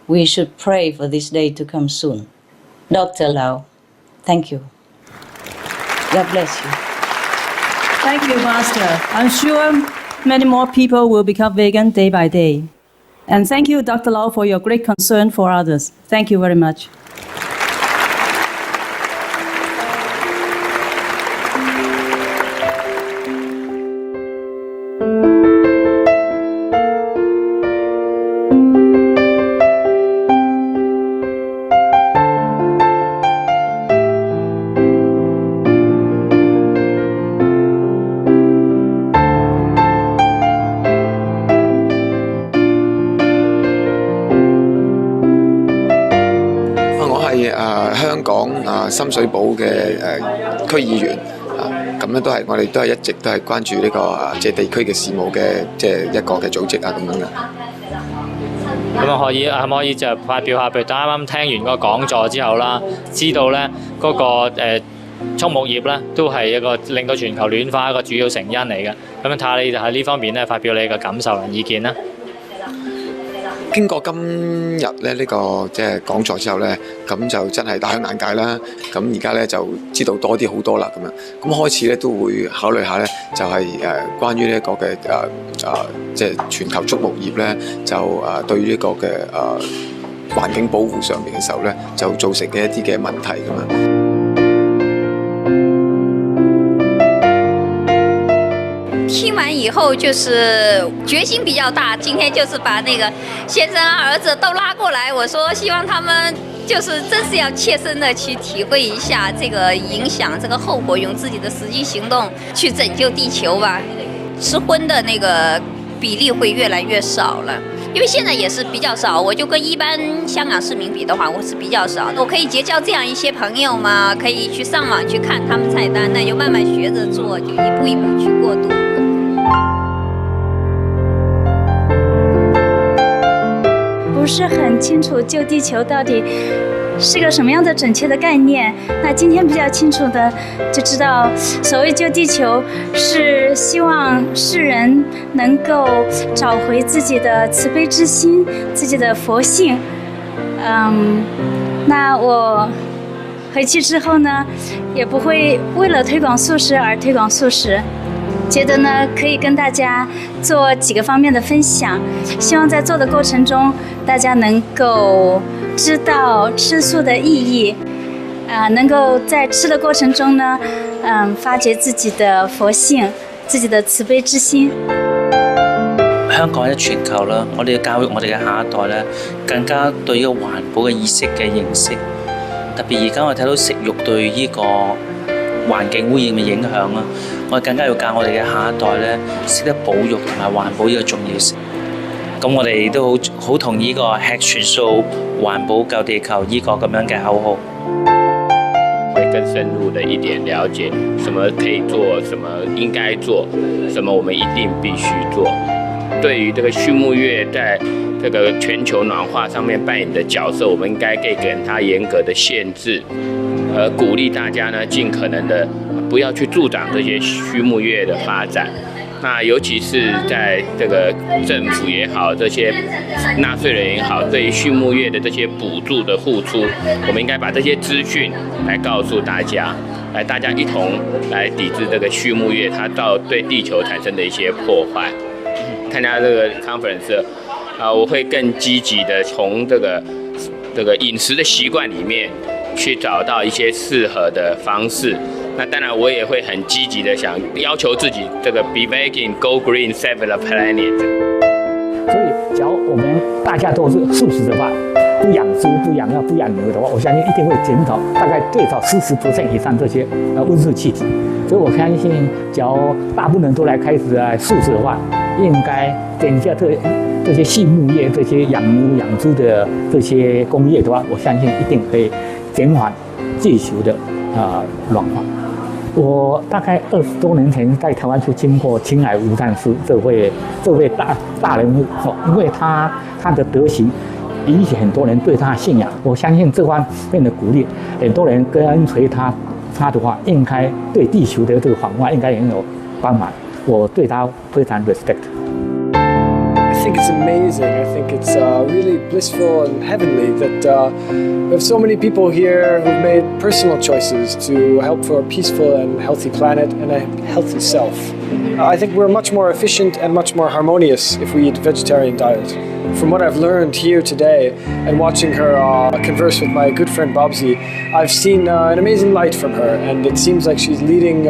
We should pray for this day to come soon. Dr. Lau, thank you. God bless you. Thank you, Master. I'm sure many more people will become vegan day by day. And thank you, Dr. Lau, for your great concern for others. Thank you very much. 深水埗嘅區議員咁咧我哋都係一直都係關注呢個即係地區嘅事務嘅即係一個嘅組織咁樣嘅。咁可唔可以就發表下，譬如啱啱聽完個講座之後啦，知道咧嗰個畜牧業咧都係一個令到全球暖化一個主要成因嚟嘅。咁樣睇下你喺呢方面咧發表你嘅感受同意見啦。經過今日咧呢個即係講座之後咧，咁就真係大開眼界啦。咁而家咧就知道多啲好多啦咁樣。咁開始咧都會考慮下咧，就係關於呢一個嘅即係全球畜牧業咧，就對於呢個嘅環境保護上面嘅時候咧，就造成嘅一啲嘅問題咁樣。听完以后就是决心比较大，今天就是把那个先生儿子都拉过来，我说希望他们就是真是要切身的去体会一下这个影响，这个后果，用自己的实际行动去拯救地球吧。吃荤的那个比例会越来越少了，因为现在也是比较少，我就跟一般香港市民比的话，我是比较少。我可以结交这样一些朋友嘛，可以去上网去看他们菜单，那就慢慢学着做，就一步一步去过渡。不是很清楚救地球到底是个什么样的准确的概念。那今天比较清楚的就知道，所谓救地球是希望世人能够找回自己的慈悲之心，自己的佛性。那我回去之后呢，也不会为了推广素食而推广素食。觉得呢，可以跟大家做几个方面的分享，希望在做的过程中，大家能够知道吃素的意义，能够在吃的过程中呢，發掘自己的佛性，自己的慈悲之心。香港喺全球啦，我哋要教育我哋嘅下一代咧，更加對呢個環保嘅意識嘅認識，特別而家我睇到食肉對呢個環境污染嘅影響啦，我哋更加要教我哋嘅下一代咧，識得保育同埋環保呢個重要性。咁我哋都好同意呢個吃全素、環保救地球呢個咁樣嘅口號。會更深入的一點了解，什麼可以做，什麼應該做，什麼我們一定必須做。對於這個畜牧業在這個全球暖化上面扮演的角色，我們應該給它嚴格的限制。鼓勵大家呢，盡可能的不要去助長這些畜牧業的發展。那尤其是在這個政府也好，這些納稅人也好，對於畜牧業的這些補助的付出，我們應該把這些資訊來告訴大家，來大家一同來抵制這個畜牧業它對地球產生的一些破壞。參加這個 conference，我會更積極的從這個飲食的習慣裡面去找到一些適合的方式。那當然，我也會很積極的想要求自己，這個 be vegan, go green, save the planet。所以，假如我們大家都是素食的話，不養豬、不養鴨、不養牛的話，我相信一定會減少大概最少40%以上這些溫室氣體。所以我相信，假如大部分人都來開始素食的話，應該減下這些畜牧業、這些養牛、養豬的這些工業的話，我相信一定可以減緩地球的暖化。我大概20多年前在台灣就經過青海無戰師這位大人物，因為他的德行引起很多人對他的信仰。我相信這方面的鼓勵，很多人跟隨他的話，應該對地球的這個環境應該很有幫忙。我對他非常 respect。I think it's amazing. I think it's really blissful and heavenly that we have so many people here who've made personal choices to help for a peaceful and healthy planet and a healthy self. I think we're much more efficient and much more harmonious if we eat a vegetarian diet. From what I've learned here today and watching her converse with my good friend Bobsy, I've seen an amazing light from her, and it seems like she's leading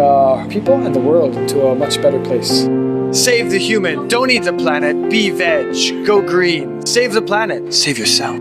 people and the world into a much better place. Save the human, don't eat the planet, be veg, go green. Save the planet, save yourself.